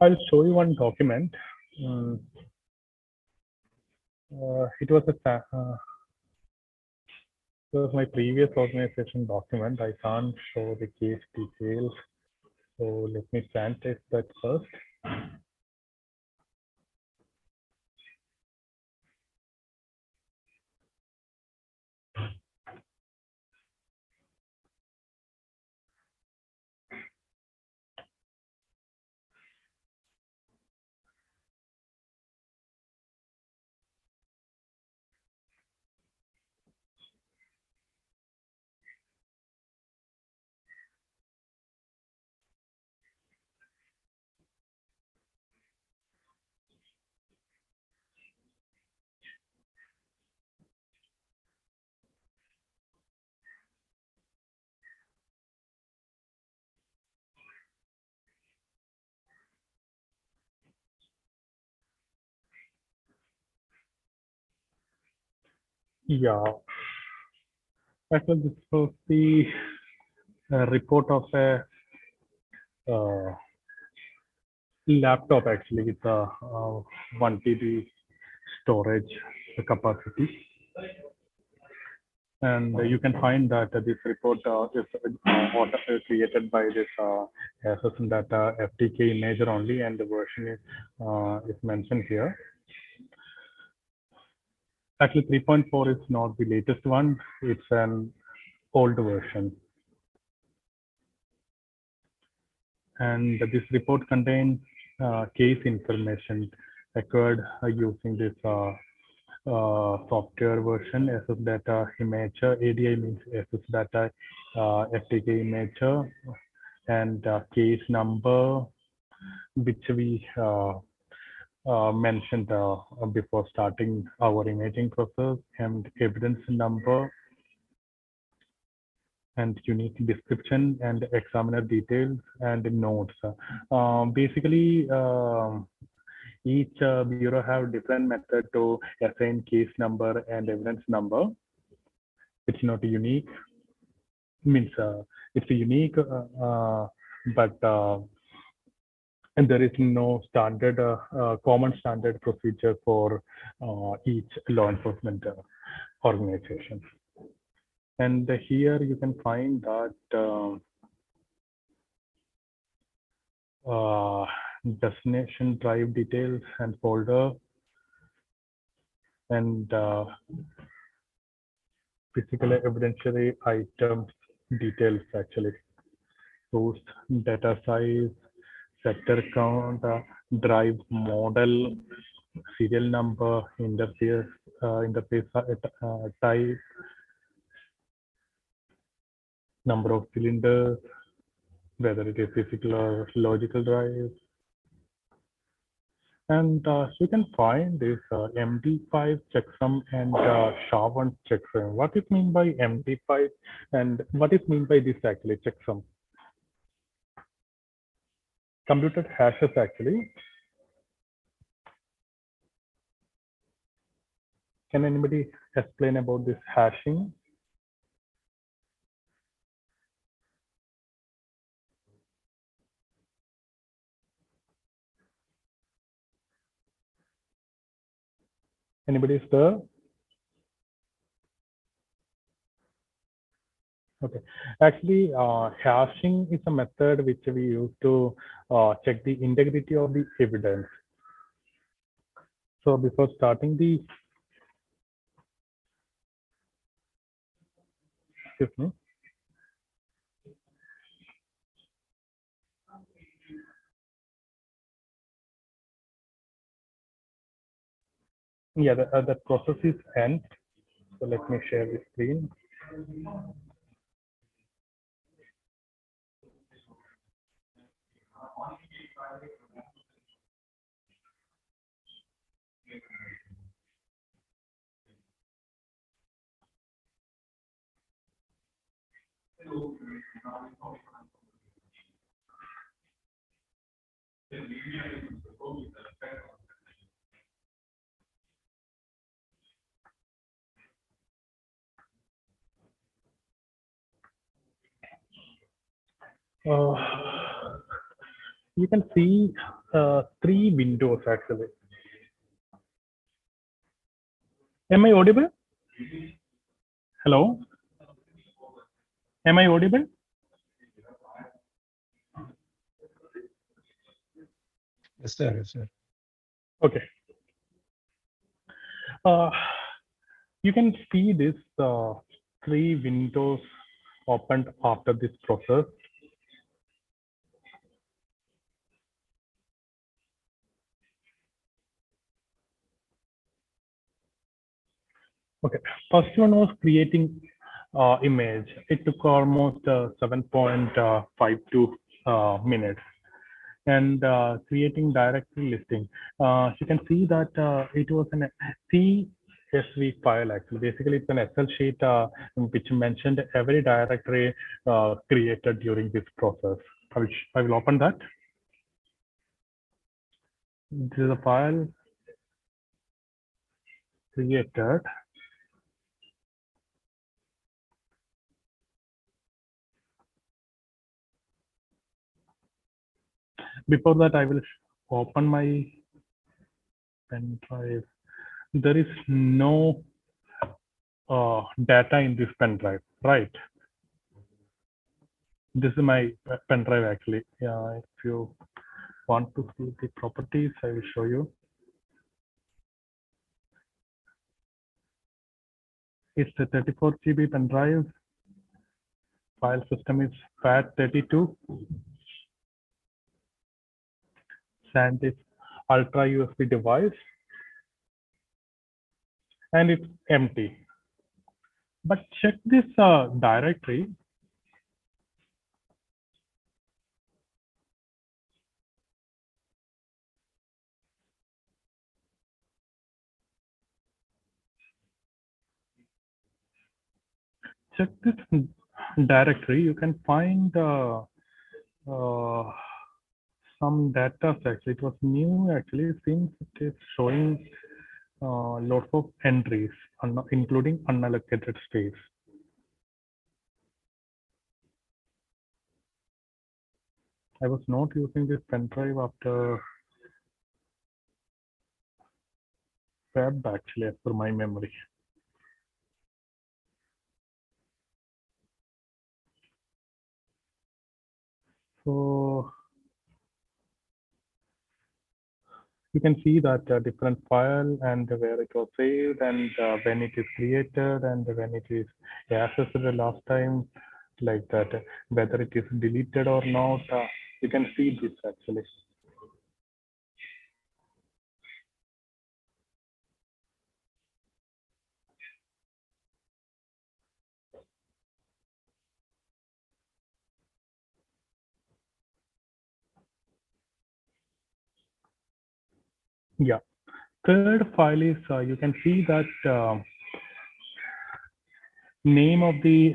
I'll show you one document. It was my previous organization document. I can't show the case details. So let me sanitize that first. Yeah, actually, this was the report of a laptop actually with a 1 TB storage capacity. And you can find that this report is created by this SSN data FTK imager only, and the version is mentioned here. Actually, 3.4 is not the latest one. It's an old version. And this report contains case information acquired using this software version, SS Data Imager. ADI means SS Data FTK Imager, and case number, which we mentioned before starting our imaging process, and evidence number, and unique description, and examiner details, and notes. Basically, each bureau have different method to assign case number and evidence number. It's not unique. Means it's unique, but and there is no standard, common standard procedure for each law enforcement organization. And here you can find that destination drive details and folder, and physical evidentiary items details actually. Source, data size, sector count, drive model, serial number, interface type, number of cylinders, whether it is physical or logical drive. And you can find this MD5 checksum and SHA-1 checksum. What is mean by MD5 and what is mean by this actually checksum? Computed hashes actually. Can anybody explain about this hashing? Anybody is there? Okay. Actually, hashing is a method which we use to check the integrity of the evidence. So before starting the, excuse me. Yeah, the process is end. So let me share the screen. You can see three windows actually. Am I audible? Hello? Am I audible? Yes, sir. Yes, sir. Okay. You can see this three windows opened after this process. Okay, first one was creating image. It took almost 7.52 minutes. And creating directory listing. You can see that it was an CSV file actually. Basically, it's an Excel sheet which mentioned every directory created during this process. I will open that. This is a file created. Before that, I will open my pen drive. There is no data in this pen drive, right? This is my pen drive actually. Yeah, if you want to see the properties, I will show you. It's a 34 GB pen drive. File system is FAT32. SanDisk Ultra USB device. And it's empty. But check this directory. Check this directory. You can find some data actually. It was new actually, since it is showing lots of entries, including unallocated space. I was not using this pen drive after Feb actually, as per my memory. So you can see that different file and where it was saved and when it is created and when it is accessed the last time, like that, whether it is deleted or not. You can see this actually. Yeah. Third file is you can see that name of the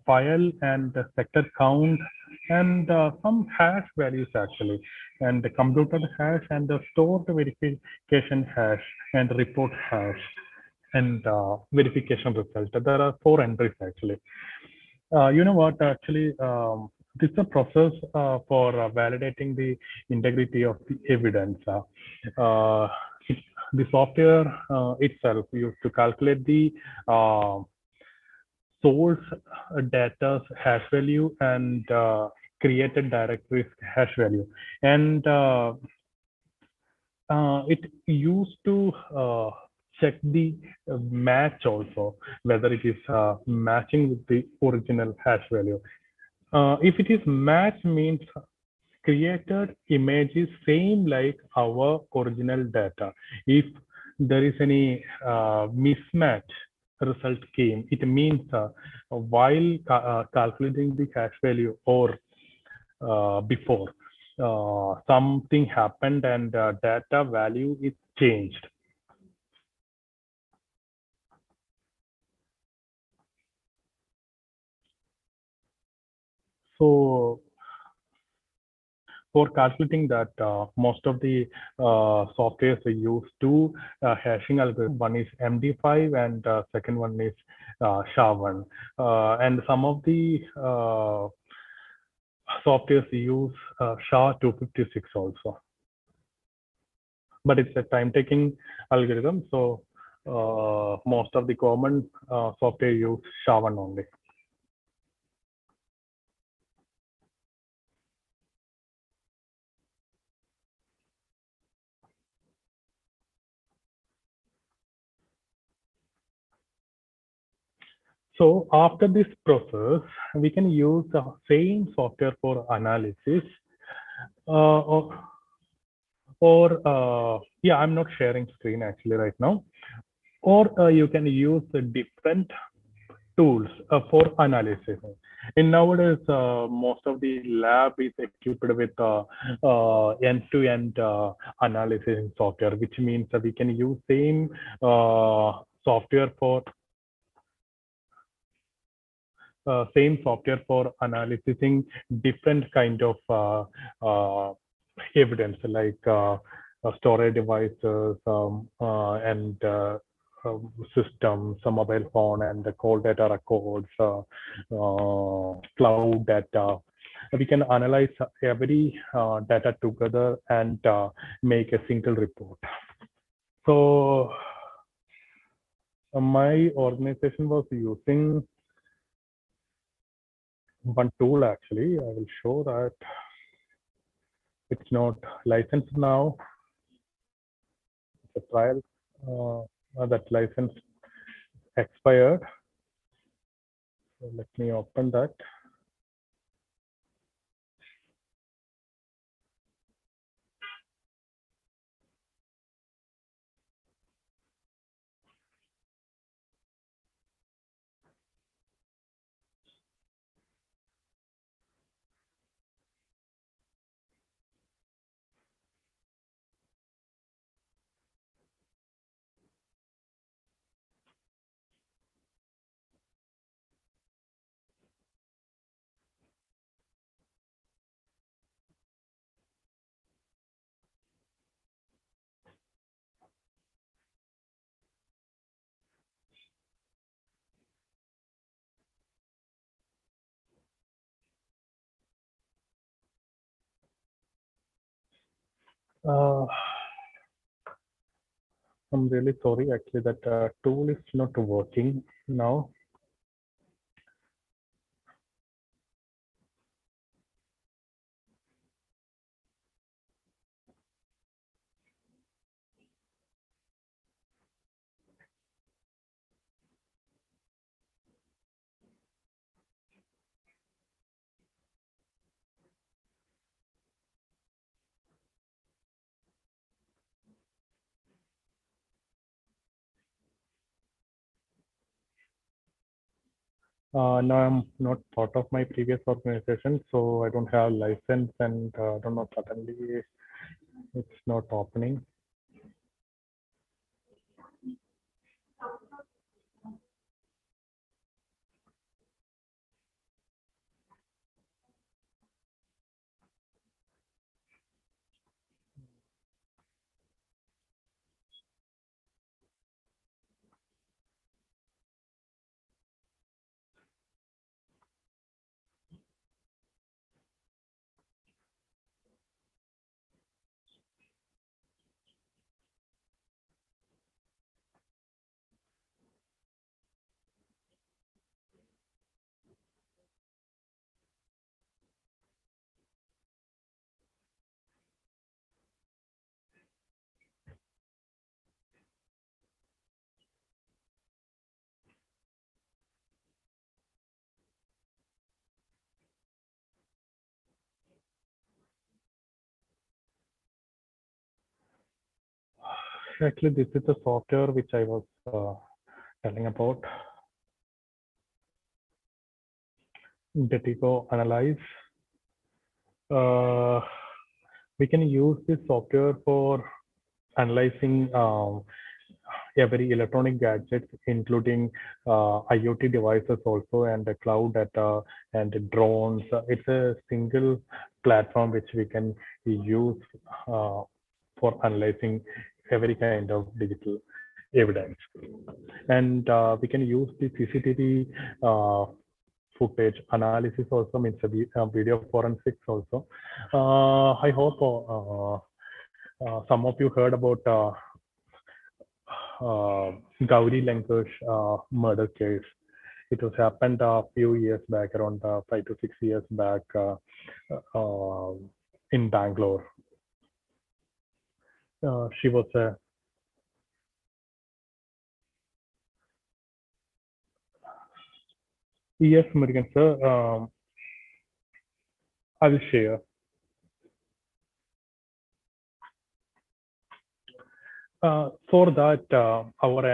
file and the sector count and some hash values actually, and the computed hash and the stored verification hash and report hash and verification result. There are 4 entries actually. You know what, actually, this is a process for validating the integrity of the evidence. The software itself used to calculate the source data's hash value and created directory's hash value. And it used to check the match also, whether it is matching with the original hash value. If it is match, means created image is same like our original data. If there is any mismatch result came, it means while calculating the hash value or before something happened and data value is changed. So for calculating that, most of the softwares are used to hashing algorithm. One is MD5 and second one is SHA-1. And some of the softwares use SHA-256 also. but it's a time-taking algorithm. So most of the common software use SHA-1 only. So after this process, we can use the same software for analysis, yeah, I'm not sharing screen actually right now. Or you can use the different tools for analysis. In nowadays, most of the lab is equipped with end-to-end analysis software, which means that we can use same software for analyzing different kind of evidence, like storage devices and systems, some mobile phone and the call data records, cloud data. We can analyze every data together and make a single report. So my organization was using one tool actually. I will show that it's not licensed now. It's a trial. That license expired. So let me open that. I'm really sorry, actually, that tool is not working now. Now I'm not part of my previous organization, so I don't have license, and I don't know, suddenly it's not opening. Actually, this is the software which I was telling about. Detigo Analyze. We can use this software for analyzing every electronic gadget, including IoT devices also, and the cloud data and the drones. It's a single platform which we can use for analyzing every kind of digital evidence. And we can use the CCTV footage analysis also, means video forensics also. I hope Some of you heard about Gauri Lankesh murder case. It was happened a few years back, around 5 to 6 years back, in Bangalore. She was a yes, Murugan sir. I will share. For that, our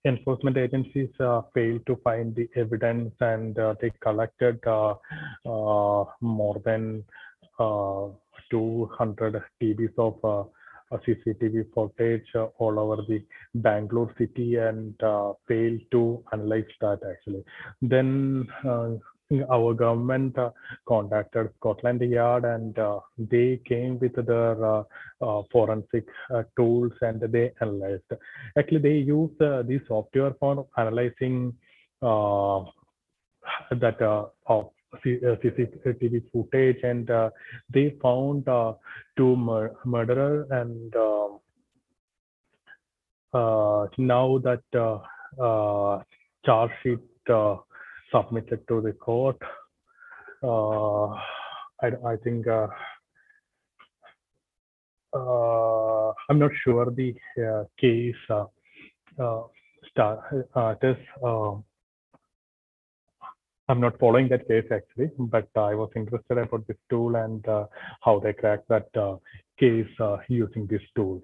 enforcement agencies failed to find the evidence, and they collected more than 200 TBs of CCTV footage all over the Bangalore city, and failed to analyze that actually. Then our government contacted Scotland Yard, and they came with their forensic tools, and they analyzed. Actually, they use this software for analyzing that of CCTV footage, and they found two murderer, and now that charge sheet submitted to the court, I think I'm not sure the case status. I'm not following that case actually, but I was interested about this tool and how they cracked that case using this tool.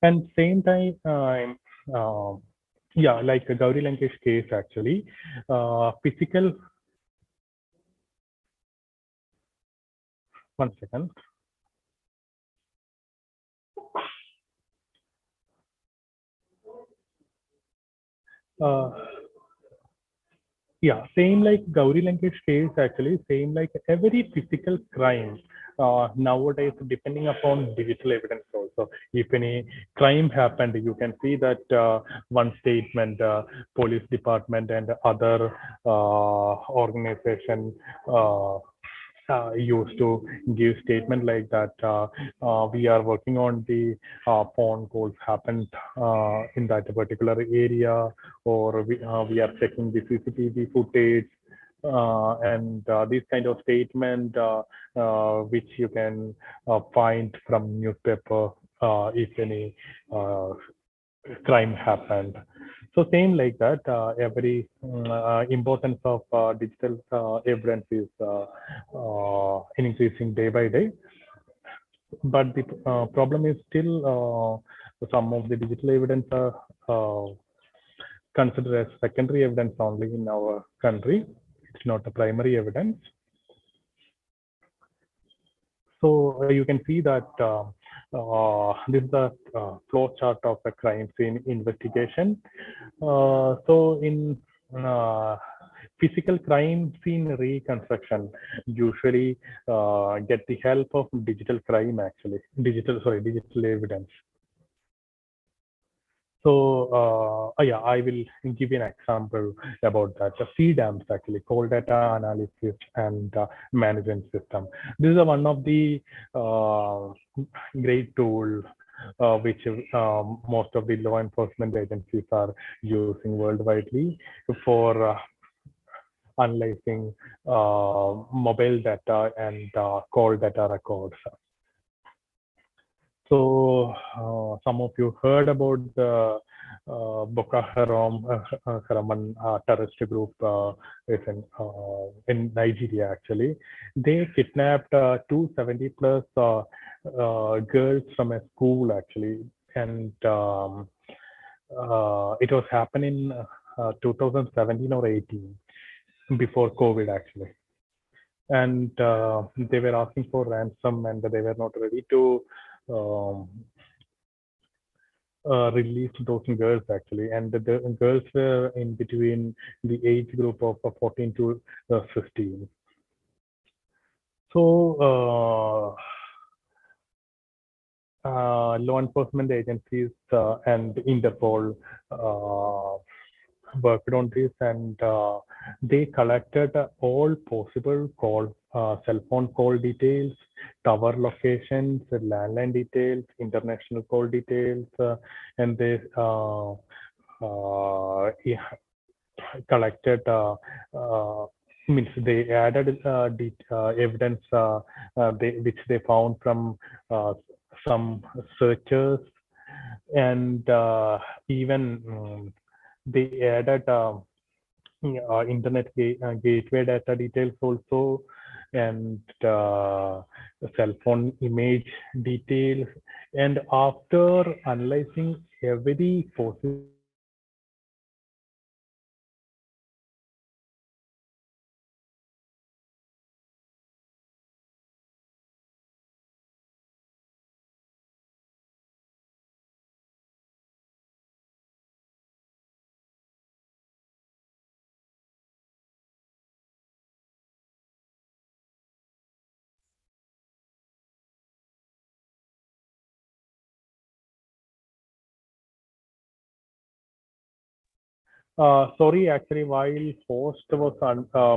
And same time, yeah, like a Gauri Lankesh case actually, physical. One second. Yeah, same like Gauri Lankesh case actually, same like every physical crime nowadays, depending upon digital evidence also. If any crime happened, you can see that one statement, police department and other organization used to give statement like that. We are working on the phone calls happened in that particular area, or we are checking the CCTV footage, and this kind of statement which you can find from newspaper if any crime happened. So same like that, every importance of digital evidence is increasing day by day. But the problem is still some of the digital evidence are considered as secondary evidence only in our country. It's not a primary evidence. So you can see that this is the flow chart of a crime scene investigation. So in physical crime scene reconstruction, usually get the help of digital crime actually, digital evidence. So yeah, I will give you an example about that. The CDAMS actually, Coal Data Analysis and Management System. This is one of the great tool which most of the law enforcement agencies are using worldwide for analyzing mobile data and call data records. So some of you heard about the Boko Haram terrorist group is in Nigeria actually. They kidnapped 270 plus girls from a school actually, and it was happening in 2017 or 18, before COVID actually. And they were asking for ransom, and they were not ready to release those girls actually, and the girls were in between the age group of 14 to 15. So law enforcement agencies and Interpol worked on this, and they collected all possible cell phone call details, tower locations, landline details, international call details, and they yeah, collected means they added evidence which they found from some searchers, and even they added internet gateway data details also, and cell phone image details. And after analyzing every possible sorry, actually, while host was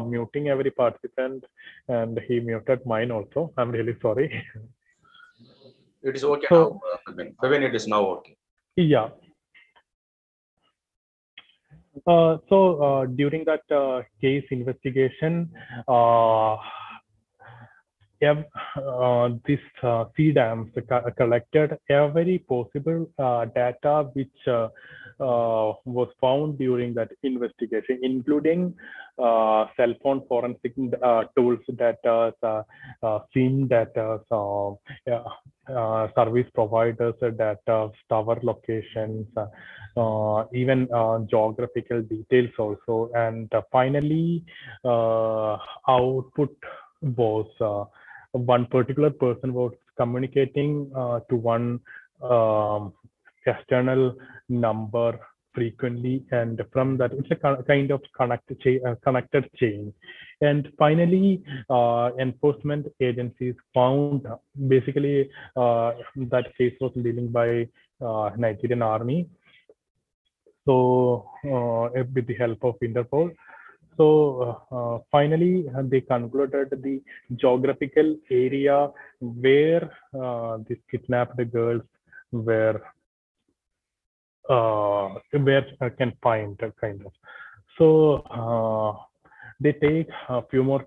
muting every participant, and he muted mine also. I'm really sorry. It is okay So, now, Febin, it is now okay. yeah. During that case investigation, this CDAMs collected every possible data which was found during that investigation, including cell phone forensic tools data, SIM data, service providers data, tower locations, even geographical details also. And finally, output was one particular person was communicating to one external number frequently, and from that it's a kind of connected chain. And finally, enforcement agencies found basically that case was dealing by Nigerian army, so with the help of Interpol. So finally, they concluded the geographical area where these kidnapped girls were where can find kind of. So they take a few more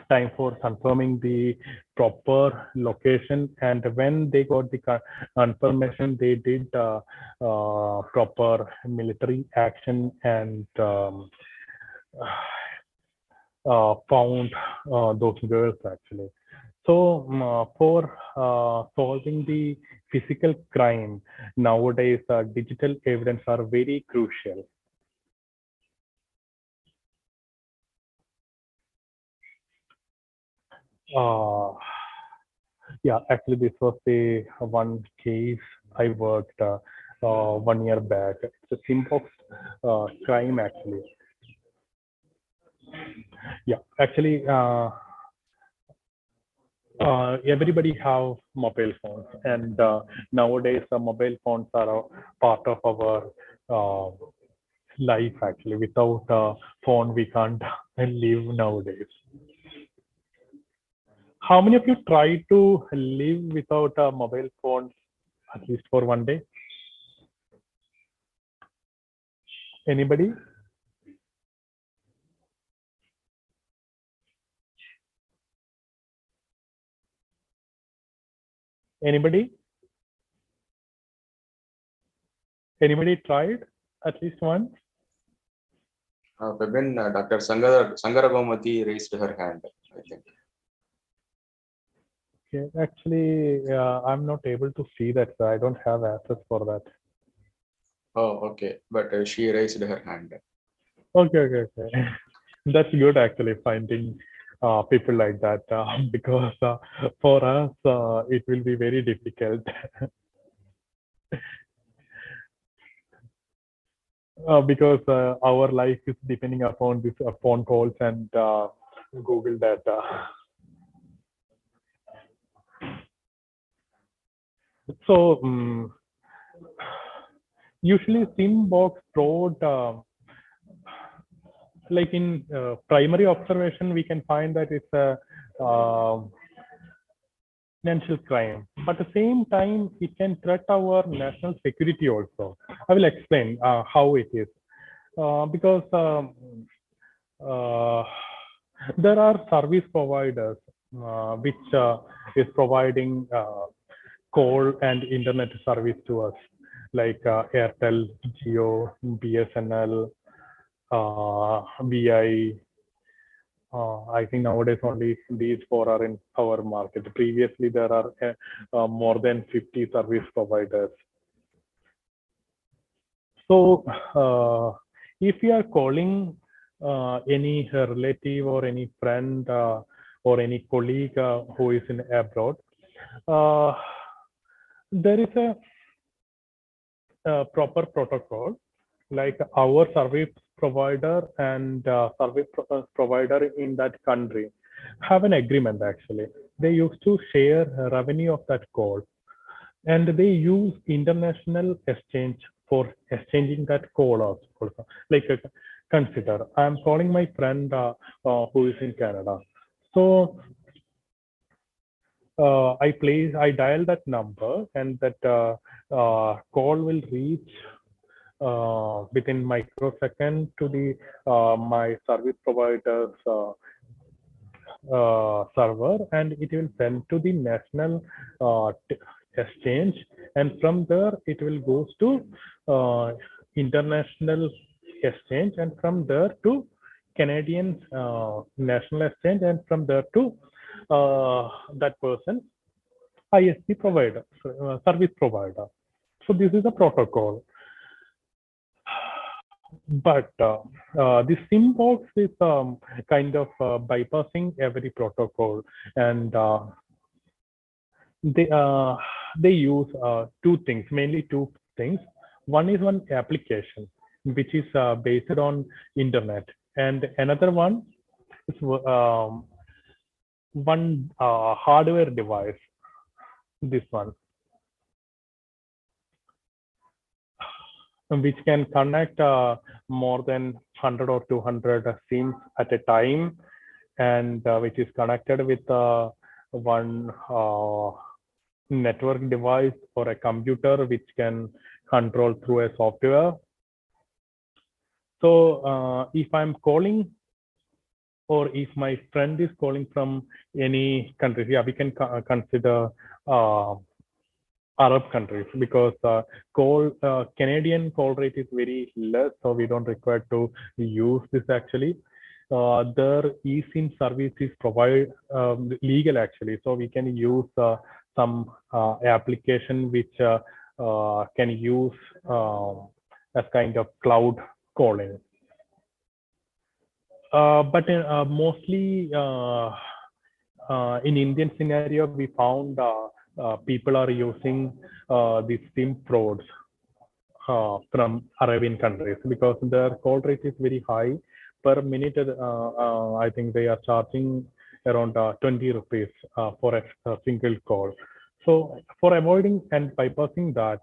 time for confirming the proper location, and when they got the confirmation, they did proper military action and found those girls actually. So for solving the physical crime nowadays, digital evidence are very crucial. Yeah, actually, this was the one case I worked 1 year back. It's a Simpox crime actually. Yeah, actually, everybody have mobile phones, and nowadays mobile phones are a part of our life actually. Without a phone, we can't live nowadays. How many of you try to live without a mobile phone at least for one day? Anybody? Anybody? Anybody tried at least once? Febin, Dr. Sangara Gomati raised her hand, I think. Okay, actually, I'm not able to see that. So I don't have access for that. Oh, okay. But she raised her hand. Okay. That's good actually, finding people like that because for us it will be very difficult because our life is depending upon this phone calls and Google data. So usually SymBox fraud, like in primary observation, we can find that it's a financial crime, but at the same time, it can threat our national security also. I will explain how it is. Because there are service providers which is providing call and internet service to us, like Airtel, Jio, BSNL, VI. I think nowadays only these four are in our market. Previously, there are more than 50 service providers. So, if you are calling any relative or any friend or any colleague who is in abroad, there is a proper protocol, like our service provider and service provider in that country have an agreement. Actually, they used to share revenue of that call, and they use international exchange for exchanging that call also. Like consider I'm calling my friend who is in Canada. So I dial that number, and that call will reach within microsecond to the my service provider's server, and it will send to the national exchange, and from there it will goes to international exchange, and from there to Canadian national exchange, and from there to that person ISP provider, service provider. So this is a protocol. But this SymBox is kind of bypassing every protocol, and they use mainly two things. One is one application which is based on internet, and another one is one hardware device. This one, which can connect more than 100 or 200 SIMs at a time, and which is connected with one network device or a computer, which can control through a software. So if I'm calling, or if my friend is calling from any country, yeah, we can consider Arab countries, because Canadian call rate is very less, so we don't require to use this actually. Their eSIM service is legal actually, so we can use some application which can use as kind of cloud calling. But mostly in Indian scenario, we found people are using these SIM frauds from Arabian countries, because their call rate is very high. Per minute, I think they are charging around 20 rupees for a single call. So for avoiding and bypassing that,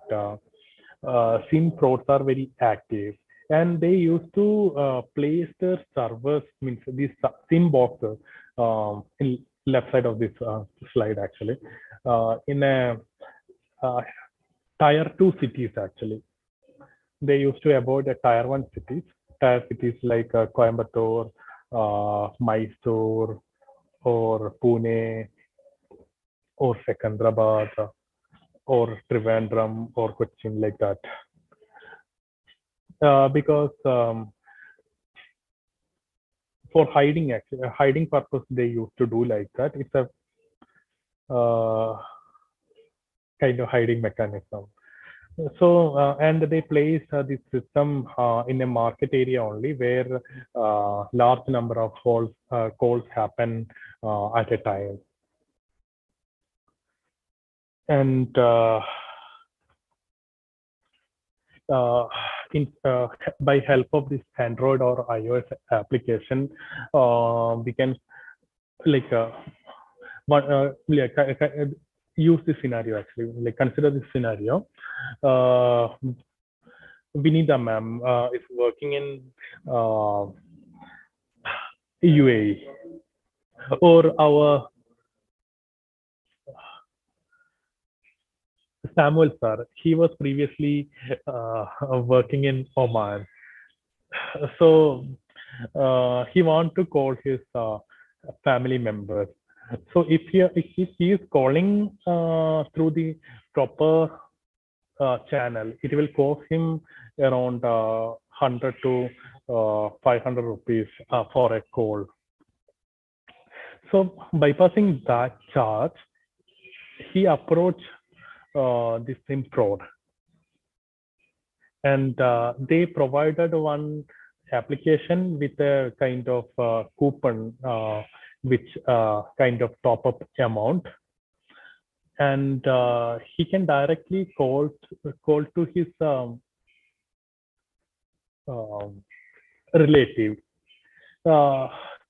SIM frauds are very active, and they used to place their servers, means these SIM boxes, in left side of this slide actually, in a tier 2 cities actually. They used to avoid the tier 1 cities. Tier cities like Coimbatore, Mysore, or Pune, or Secunderabad, or Trivandrum, or Cochin, like that. Because for hiding, actually, hiding purpose, they used to do like that. It's a kind of hiding mechanism. So, and they place this system in a market area only, where large number of calls happen at a time. And by help of this Android or iOS application, we can use this scenario actually. Like consider this scenario. Vinita ma'am is working in UAE, or our Samuel sir. He was previously working in Oman. So he want to call his family members. So if he is calling through the proper channel, it will cost him around 100 to 500 rupees for a call. So bypassing that charge, he approached the SIM fraud, and they provided one application with a kind of coupon, which kind of top up amount, and he can directly call to his relative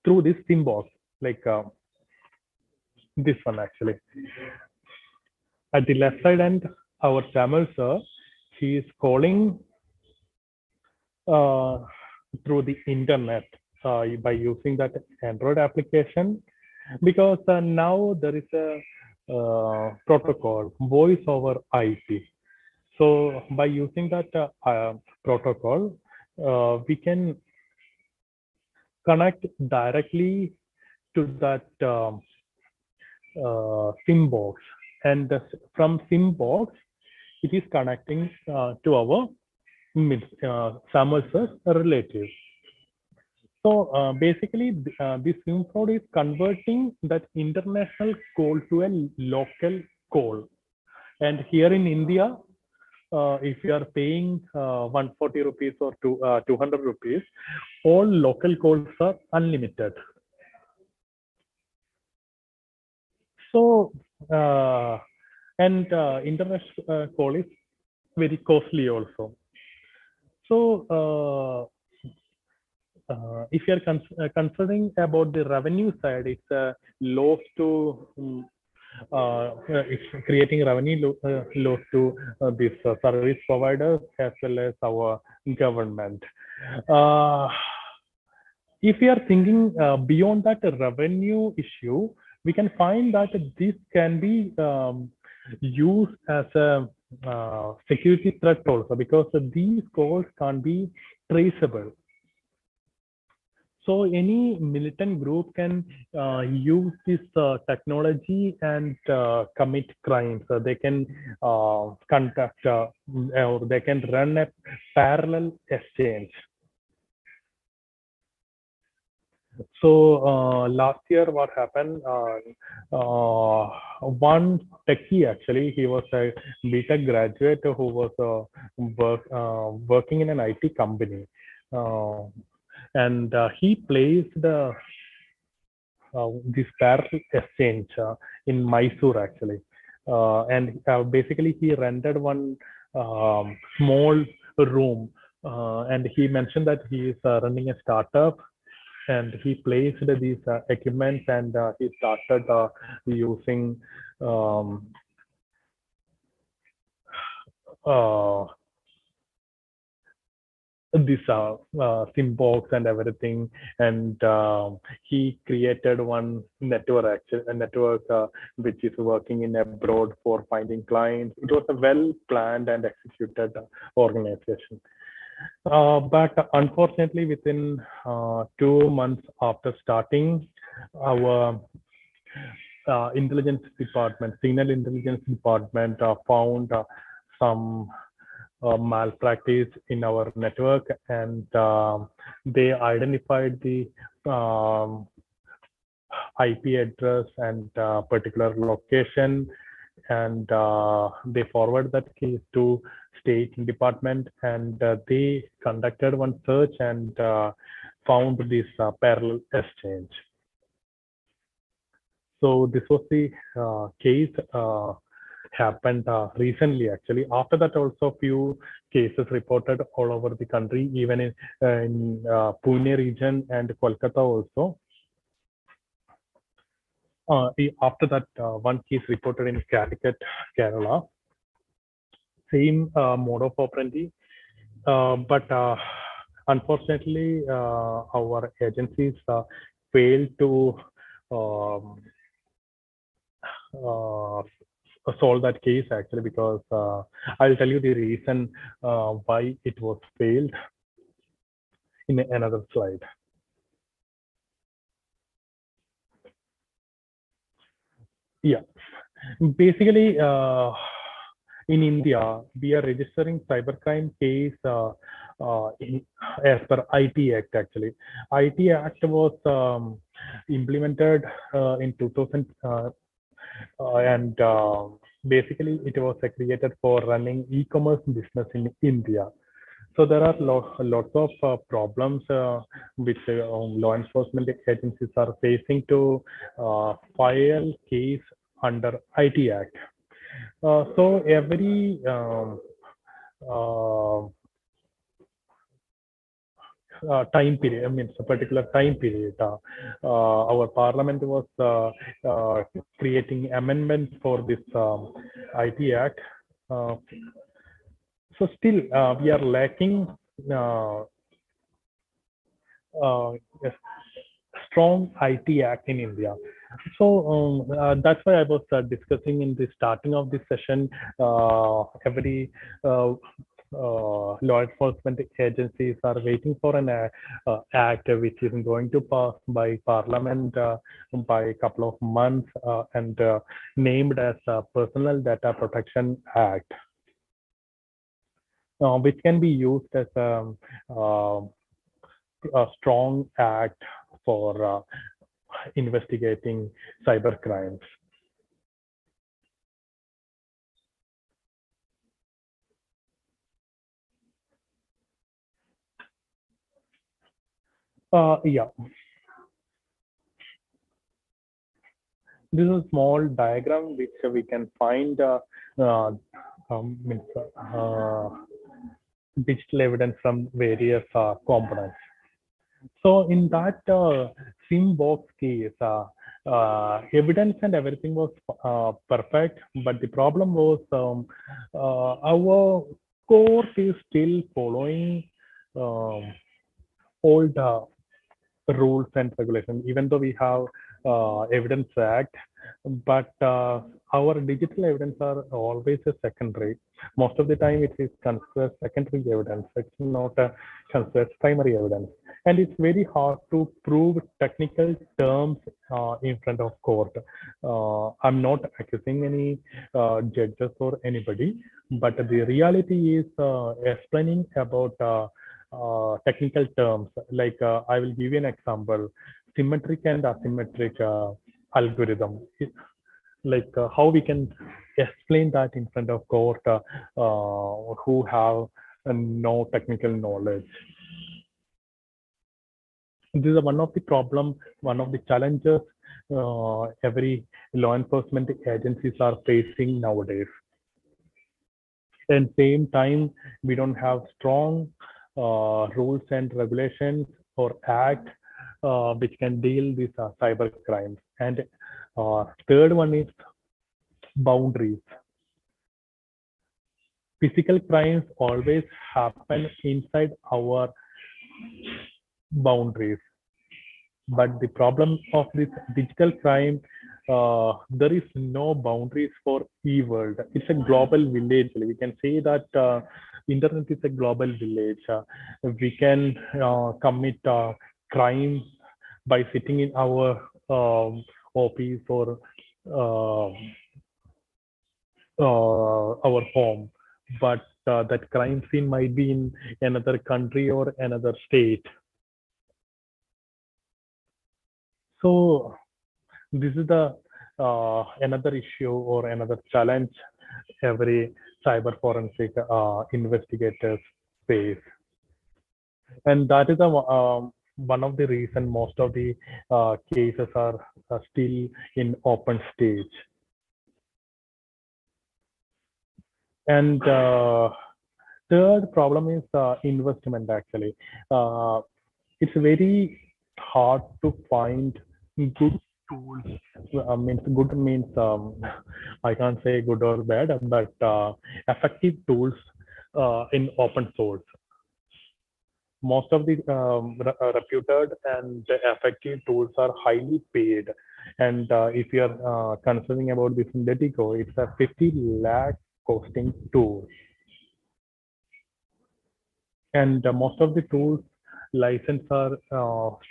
through this SIM box, like this one actually. At the left side end, our Samuel sir, he is calling through the internet by using that Android application, because now there is a protocol, voice over IP. So by using that protocol, we can connect directly to that SIM box, and from SIM box, it is connecting to our Samuel sir's relative. So basically, this SIM fraud is converting that international call to a local call. And here in India, if you are paying 140 rupees or 200 rupees, all local calls are unlimited. So, and international call is very costly also. So, if you are considering about the revenue side, it's a loss to it's creating revenue loss to these service providers as well as our government. If we are thinking beyond that revenue issue, we can find that this can be used as a security threat also, because these calls can't be traceable. So any militant group can use this technology and commit crimes. So they can conduct or they can run a parallel exchange. So last year, what happened? One techie, actually, he was a BTech graduate who was working in an IT company. And he placed this parallel exchange in Mysore, actually. And basically, he rented one small room. And he mentioned that he is running a startup, and he placed these equipments, and he started using this SIM box and everything, and he created one network, a network which is working in abroad for finding clients. It was a well planned and executed organization. But unfortunately, within 2 months after starting, our intelligence department, signal intelligence department, found some malpractice in our network, and they identified the IP address and particular location, and they forwarded that case to State Department, and they conducted one search and found this parallel exchange. So this was the case happened recently, actually. After that, also few cases reported all over the country, even in Pune region and Kolkata also. After that, one case reported in Calicut, Kerala. Same mode of operandi. But unfortunately, our agencies failed to um, solve that case actually, because I'll tell you the reason why it was failed in another slide. Yeah, basically, in India, we are registering cybercrime case as per IT Act. Actually, IT Act was implemented in 2000, and basically it was created for running e-commerce business in India. So there are lots of problems which law enforcement agencies are facing to file case under IT Act. So every uh, time period, I mean, it's a particular time period, our parliament was creating amendments for this IT Act. Uh, so still we are lacking uh, uh, a strong IT Act in India. So that's why I was discussing in the starting of this session. Every law enforcement agencies are waiting for an act which is going to pass by Parliament by a couple of months and named as Personal Data Protection Act, which can be used as a strong act for investigating cyber crimes. Yeah, this is a small diagram which we can find means, digital evidence from various components. So in that SimBox case, evidence and everything was perfect, but the problem was our court is still following um, old rules and regulations, even though we have Evidence Act, but our digital evidence are always a secondary. Most of the time it is considered secondary evidence. It's not considered primary evidence. And it's very hard to prove technical terms in front of court. I'm not accusing any judges or anybody, but the reality is explaining about technical terms. Like I will give you an example: symmetric and asymmetric algorithm. Like how we can explain that in front of court who have no technical knowledge. This is one of the problem, one of the challenges every law enforcement agencies are facing nowadays. And same time, we don't have strong rules and regulations or act which can deal with cyber crimes. And third one is boundaries. Physical crimes always happen inside our boundaries. But the problem of this digital crime, there is no boundaries for e-world. It's a global village. We can say that internet is a global village. We can commit crime by sitting in our office or our home, but that crime scene might be in another country or another state. So this is the another issue or another challenge every cyber forensic investigators face, and that is one of the reason most of the cases are still in open stage. And third problem is investment. Actually, it's very hard to find good tools. Means good means I can't say good or bad, but effective tools in open source. most of the reputed and effective tools are highly paid. And if you are considering about this Letico, it's a 50 lakh costing tool. And most of the tools license are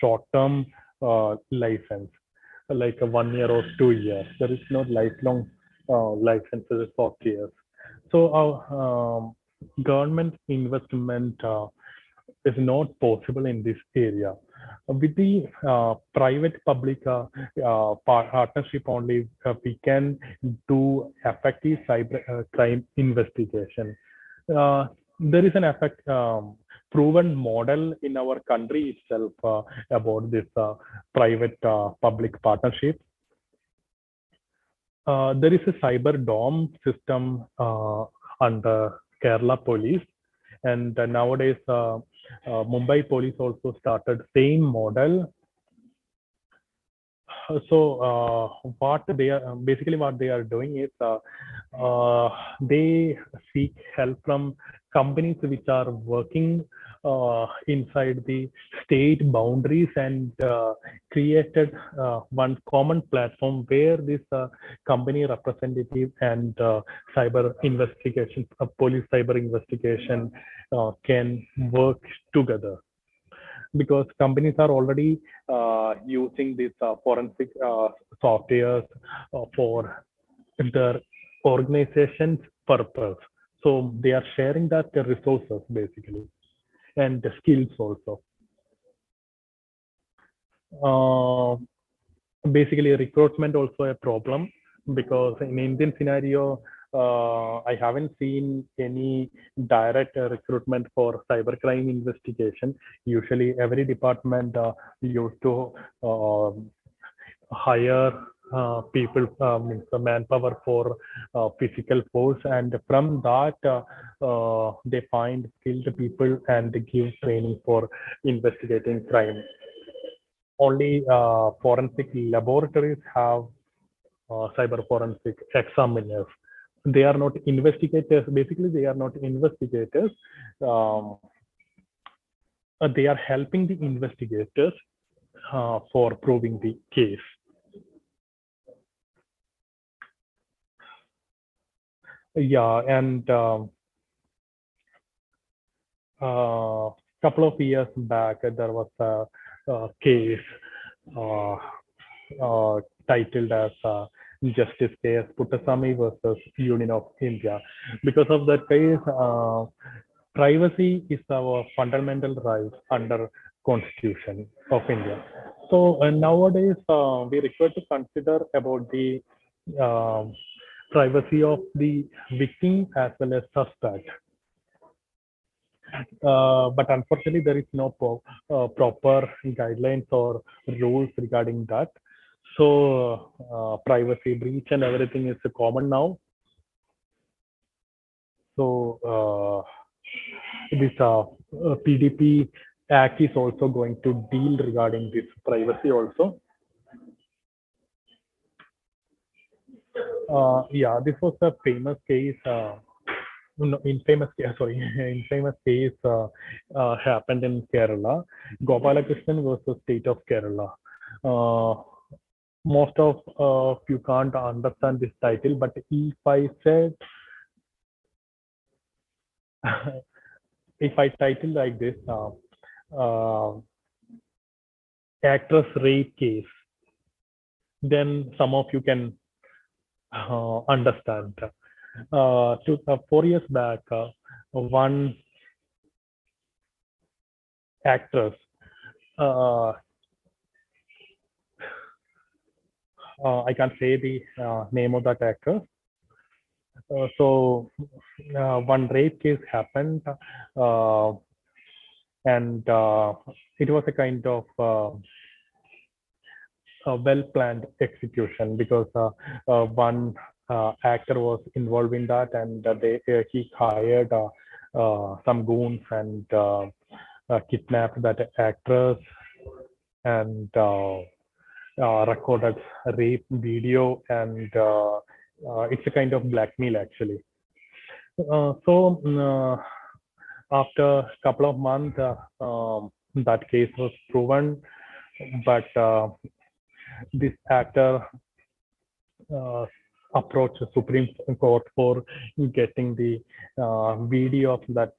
short-term license, like a 1 year or 2 years. There is no lifelong licenses for years. So our government investment is not possible in this area. With the private-public partnership only, we can do effective cyber crime investigation. There is an proven model in our country itself about this private-public partnership. There is a cyber dome system under Kerala Police, and nowadays Mumbai Police also started same model. So what they are doing is they seek help from companies which are working inside the state boundaries, and created one common platform where this company representative and cyber investigation, police cyber investigation can work together. Because companies are already using these forensic softwares for their organization's purpose. So they are sharing that resources basically, and the skills also. Basically, recruitment also a problem, because in Indian scenario, I haven't seen any direct recruitment for cybercrime investigation. Usually, every department used to hire people, means the manpower for physical force, and from that they find skilled people and they give training for investigating crime. Only forensic laboratories have cyber forensic examiners. They are not investigators. Basically, they are not investigators. They are helping the investigators for proving the case. Yeah, and couple of years back, there was a case titled as Justice K.S. Puttasamy versus Union of India. Because of that case, privacy is our fundamental right under Constitution of India. So nowadays, we require to consider about the privacy of the victim as well as suspect. But unfortunately, there is no proper guidelines or rules regarding that. So privacy breach and everything is common now. So this PDP Act is also going to deal regarding this privacy also. Yeah, this was a famous case. Infamous case happened in Kerala. Gopalakrishnan was the state of Kerala. Most of you can't understand this title, but if I said, if I title like this, actress rape case, then some of you can understand. 4 years back, one actress, I can't say the name of that actress. So one rape case happened, and it was a kind of a well-planned execution, because one actor was involved in that, and he hired some goons and kidnapped that actress and recorded a rape video, and it's a kind of blackmail actually. So after a couple of months, that case was proven, but this actor approached the Supreme Court for getting the video of that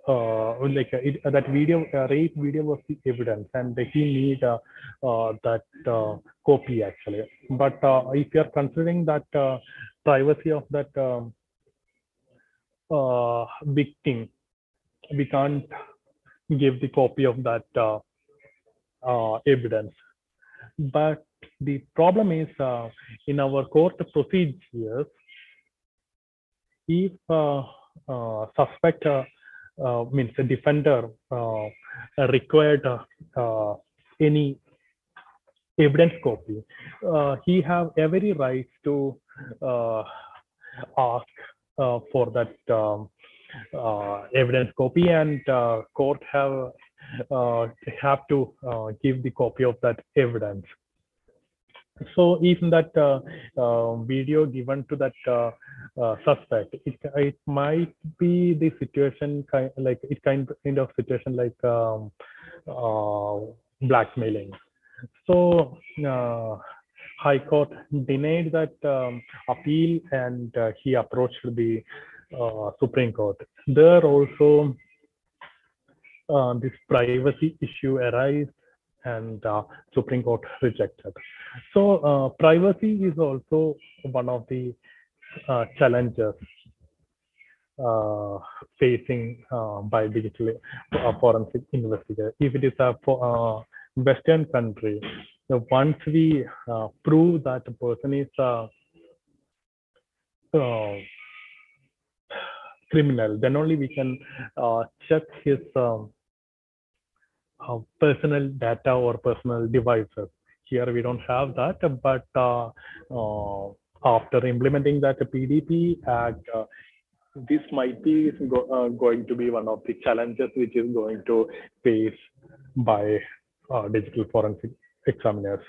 that video, rape video was the evidence, and he need that copy actually. But if you are considering that privacy of that victim, we can't give the copy of that evidence. But the problem is in our court procedures, if suspect means a defender required any evidence copy, he have every right to ask for that evidence copy, and court have to give the copy of that evidence. So if that video given to that suspect, it might be the situation kind of situation like blackmailing. So High Court denied that appeal, and he approached the Supreme Court. There also this privacy issue arise, and Supreme Court rejected. So privacy is also one of the challenges facing by digital forensic investigator. If it is a Western country, once we prove that the person is criminal, then only we can check his personal data or personal devices. Here we don't have that, but after implementing that PDP Act, this might be going to be one of the challenges which is going to face by digital forensic examiners.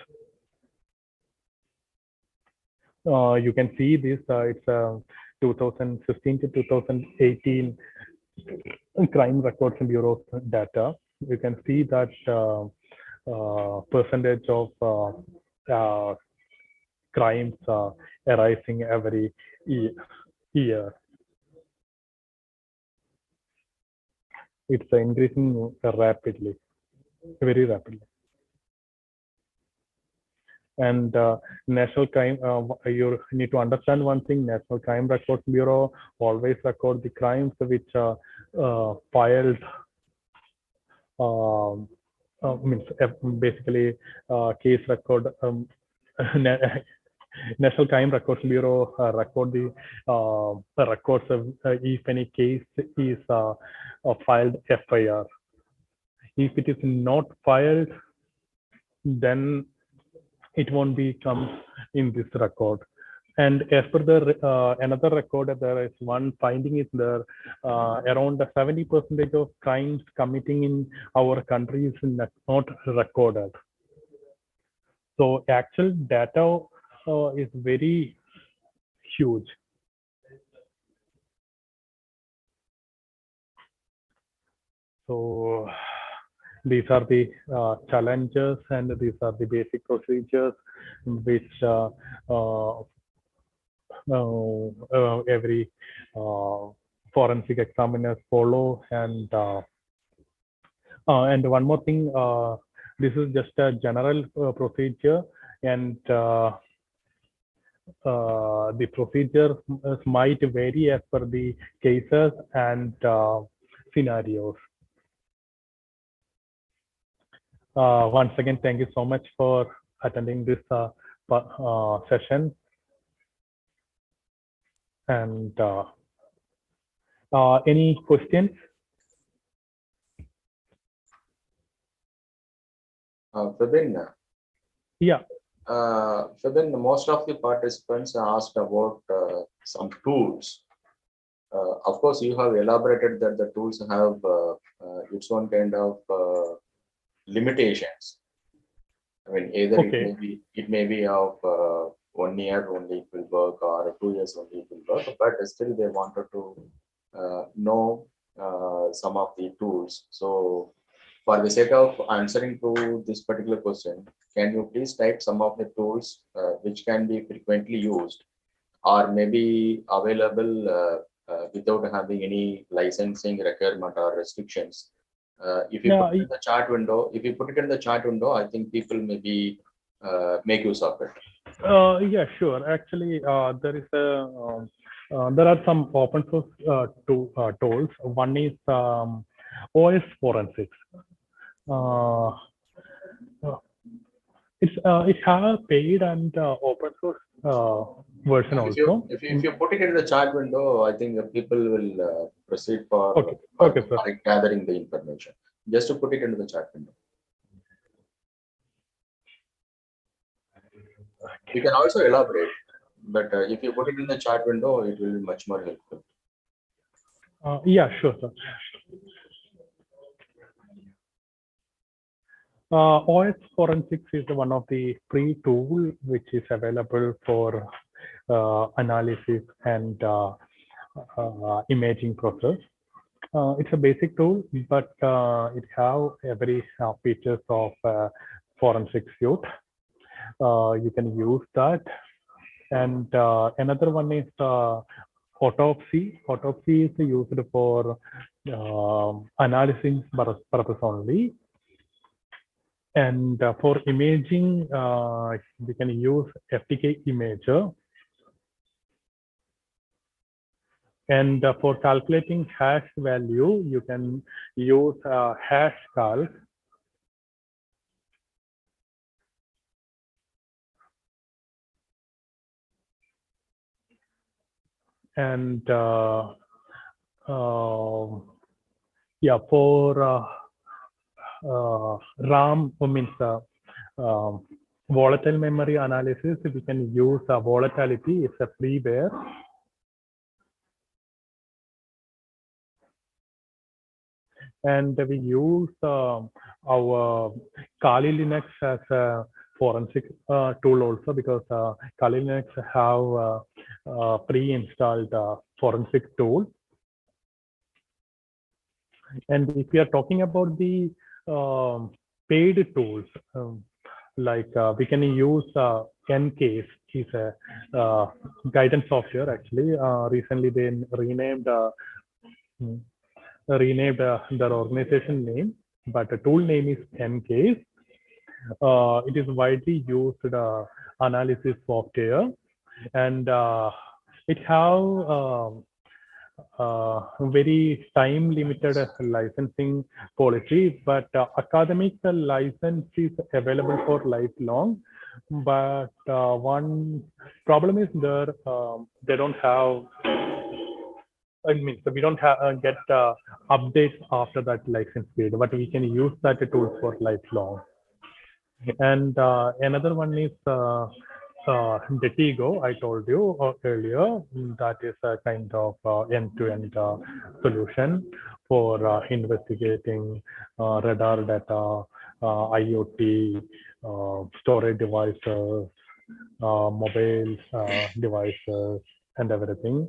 You can see this, it's 2015 to 2018 Crime Records Bureau data. You can see that percentage of crimes arising every year. It's increasing rapidly, very rapidly. And National Crime, you need to understand one thing: National Crime Records Bureau always record the crimes which are filed. Means basically case record. National Crime Records Bureau record the records of if any case is filed FIR. If it is not filed, then it won't become in this record. And as per the another record, there is one finding is there around 70% of crimes committing in our country is not recorded. So actual data is very huge. So these are the challenges, and these are the basic procedures which every forensic examiners follow. And one more thing, this is just a general procedure, and the procedure might vary as per the cases and scenarios. Once again, thank you so much for attending this session. And any questions? Febin, Yeah. Febin, most of the participants asked about some tools. Of course, you have elaborated that the tools have its own kind of limitations. I mean, either it may be of 1 year only it will work, or 2 years only it will work, but still they wanted to know some of the tools. So for the sake of answering to this particular question, can you please type some of the tools which can be frequently used or maybe available without having any licensing requirement or restrictions? If you put it in the chat window, I think people maybe make use of it. Yeah, sure. Actually, there are some open source tools. One is OS Forensics. It has paid and open source version also. If you put it in the chat window, I think people will proceed for gathering the information. Just to put it into the chat window. You can also elaborate, but if you put it in the chat window, it will be much more helpful. Yeah, sure, sir. OS Forensics is one of the free tool which is available for analysis and imaging process. It's a basic tool, but it have every features of forensic suite. You can use that. And another one is Autopsy. Autopsy is used for analysis purpose only. And for imaging, we can use FTK Imager. And for calculating hash value, you can use Hashcalc. And yeah, for RAM means volatile memory analysis, we can use volatility. It's a freeware. And we use our Kali Linux as a forensic tool also, because Kali Linux have pre-installed forensic tool. And if we are talking about the paid tools, like we can use Ncase, is a guidance software actually. Recently they renamed their organization name, but the tool name is Ncase. It is widely used analysis software, and it have very time limited licensing policy, but academic license is available for lifelong. But one problem is there, they don't have, I mean, so we don't have get updates after that license period, but we can use that tool for lifelong. And another one is Detigo, I told you earlier, that is a kind of end-to-end solution for investigating radar data, IoT, storage devices, mobile devices, and everything.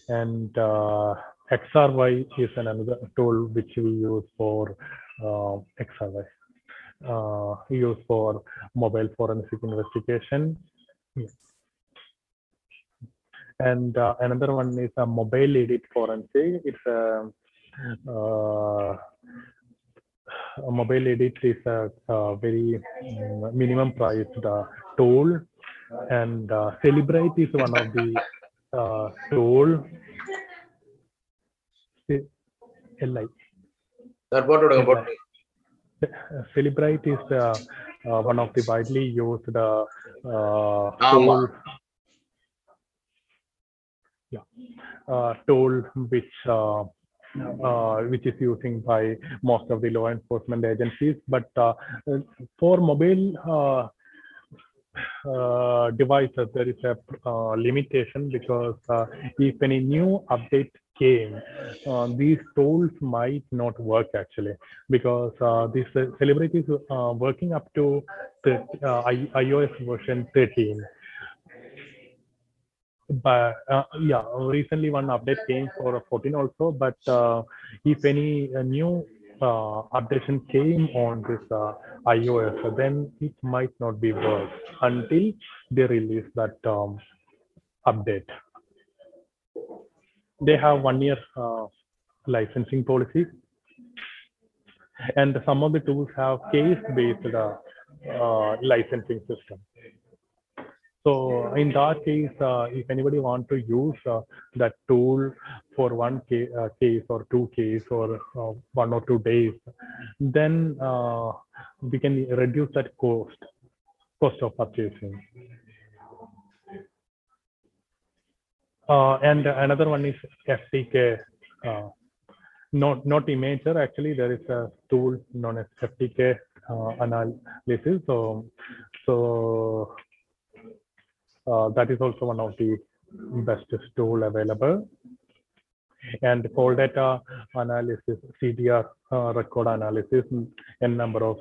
And XRY is another tool which we use for XRY, used for mobile forensic investigation. And another one is a mobile edit forensic. It's a mobile edit is a very minimum priced tool, and Celebrite is one of the tool. LI. Celebrite is one of the widely used tool. Yeah, tool which is using by most of the law enforcement agencies, but for mobile devices there is a limitation, because if any new update came, these tools might not work actually, because this Celebrite is working up to iOS version 13. but yeah, recently one update came for 14 also, but if any new updation came on this iOS, then it might not be work until they release that update. They have 1 year licensing policy, and some of the tools have case-based licensing system. So in that case, if anybody want to use that tool for one case or two case or 1 or 2 days, then we can reduce that cost of purchasing. And another one is FTK. Not Imager. Actually, there is a tool known as FTK analysis. So that is also one of the bestest tool available. And call data analysis, CDR record analysis, n number of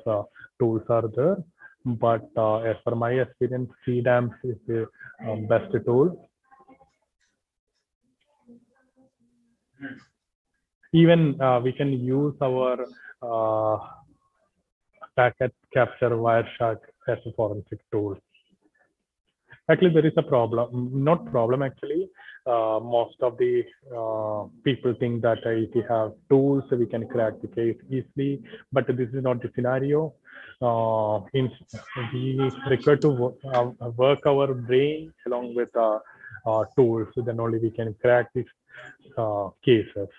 tools are there. But as per my experience, CDAMS is the best tool. Even we can use our packet capture Wireshark as a forensic tool. Actually, there is a problem, not problem actually. Most of the people think that if we have tools, we can crack the case easily, but this is not the scenario. We require to work our brain along with tools, so then only we can crack these cases.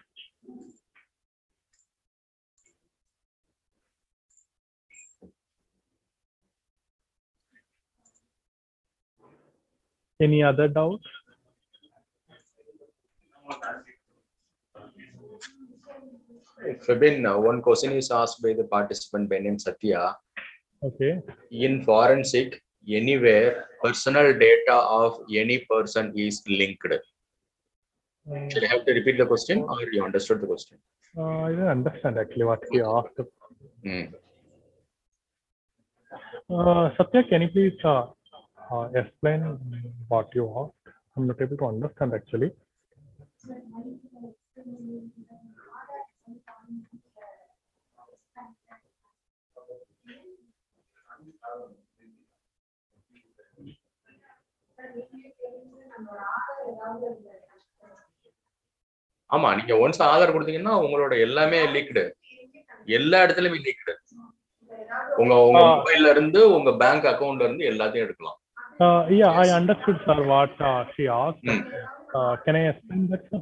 Any other doubts? Fabin, one question is asked by the participant by name Satya. Okay. In forensic, anywhere personal data of any person is linked. Should I have to repeat the question, or you understood the question? I didn't understand actually what he asked. Satya, can you please explain what you asked? I'm not able to understand actually. ஆமா, நீங்க once Aadhaar கொடுத்தீங்கன்னா உங்களோட எல்லாமே leaked, எல்லா இடத்துலயுமே leaked. உங்க மொபைல்ல இருந்து உங்க பேங்க் அக்கவுண்ட்ல இருந்து எல்லாத்தையும் எடுக்கலாம். Yeah, I understood, sir, what she asked. Can I explain that, sir?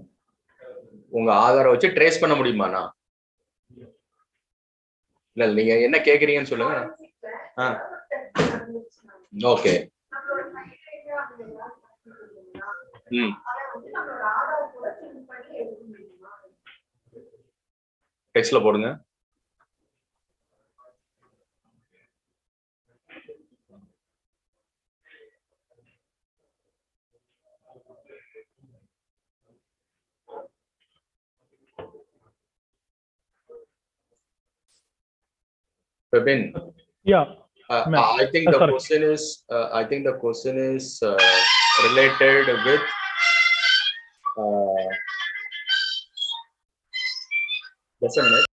உங்க ஆதாரை வச்சு ட்ரேஸ் பண்ண முடியுமாண்ணா? இல்ல, நீங்க என்ன கேக்குறீங்கன்னு சொல்லுங்க. ஓகே. டெக்ஸ்ட்ல போடுங்க. Fabin. Yeah. I think the question is. I think the question is related with. Just a minute.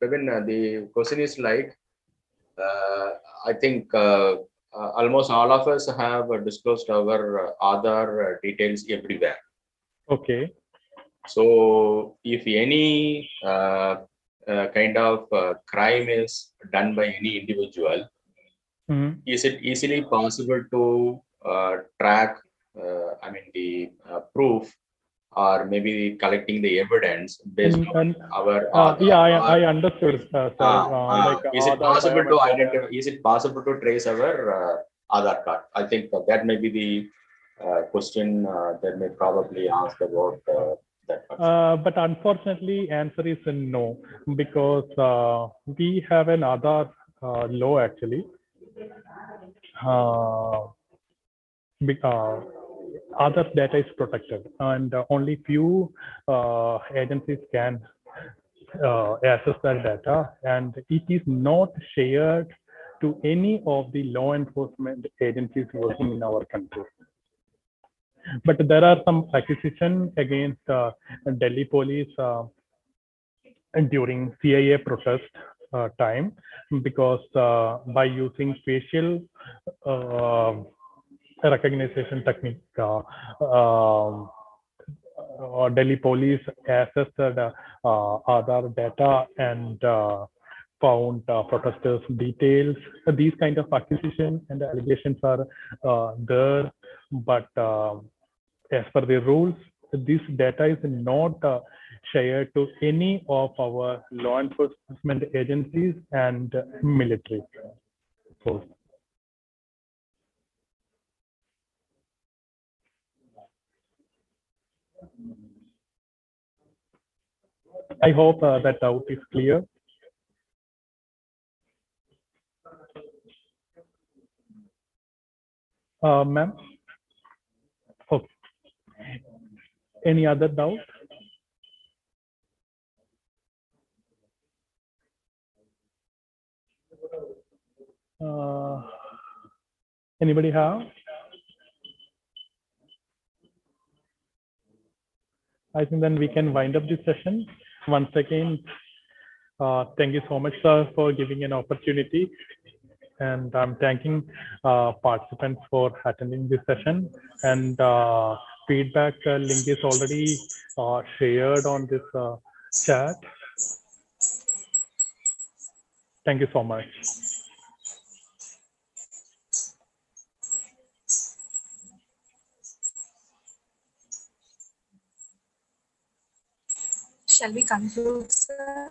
Fabin, the question is like, I think almost all of us have disclosed our Aadhaar details everywhere. Okay. So if any kind of crime is done by any individual, is it easily possible to track, I mean, the proof, or maybe collecting the evidence based on our I understood, sir. Is it possible to identify? Is it possible to trace our Aadhaar card? I think that may be the question that may probably ask about that. But unfortunately, answer is no, because we have an Aadhaar law actually. others' data is protected, and only few agencies can access that data, and it is not shared to any of the law enforcement agencies working in our country. But there are some accusation against Delhi police during CIA protest time, because by using facial recognition technique, Delhi police accessed other data and found protesters' details. These kind of accusations and allegations are there, but as per the rules, this data is not shared to any of our law enforcement agencies and military force. I hope that doubt is clear. Ma'am? Okay. Any other doubt? Anybody have? I think then we can wind up this session. Once again, thank you so much, sir, for giving an opportunity. And I'm thanking participants for attending this session. And feedback link is already shared on this chat. Thank you so much. Shall we conclude, sir?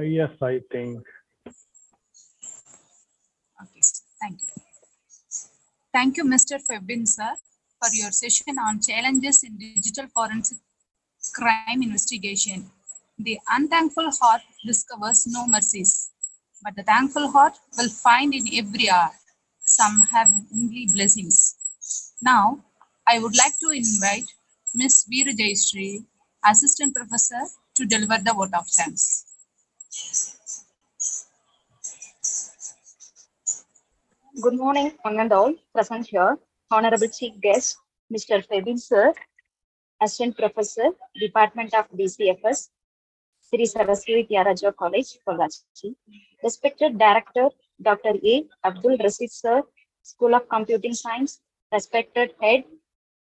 Yes, I think. Okay, sir. Thank you. Thank you, Mr. Febin, sir, for your session on challenges in digital forensic crime investigation. The unthankful heart discovers no mercies, but the thankful heart will find in every hour some heavenly blessings. Now, I would like to invite Ms. Veera Jayashree, Assistant Professor, to deliver the vote of thanks. Good morning, one and all present here. Honorable Chief Guest, Mr. Febin Sir, Assistant Professor, Department of DCFS, Sri Saraswati Tyagaraja College, Pollachi. Respected Director, Dr. A. Abdul Rasid Sir, School of Computing Science. Respected Head,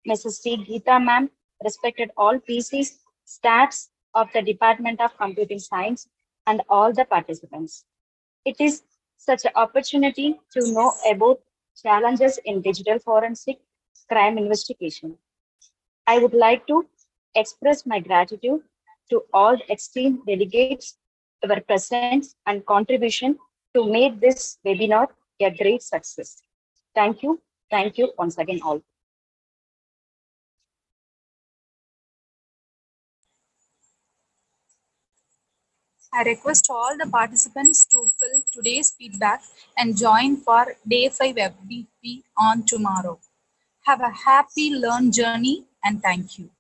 Mrs. T. Geeta Ma'am. Respected all PCs, staffs of the Department of Computing Science, and all the participants. It is such an opportunity to know about challenges in digital forensic crime investigation. I would like to express my gratitude to all esteemed delegates, your presence and contribution to make this webinar a great success. Thank you once again all. I request all the participants to fill today's feedback and join for Day 5 FDP on tomorrow. Have a happy learn journey and thank you.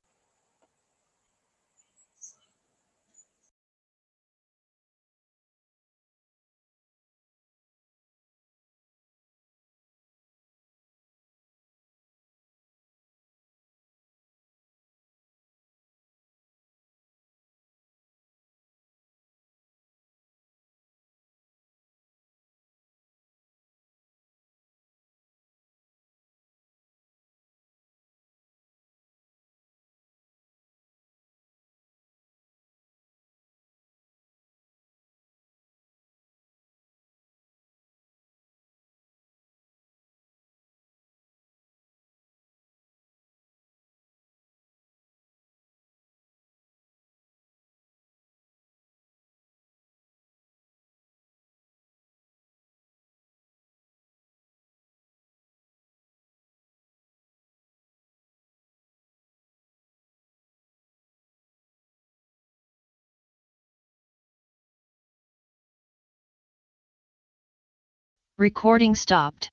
Recording stopped.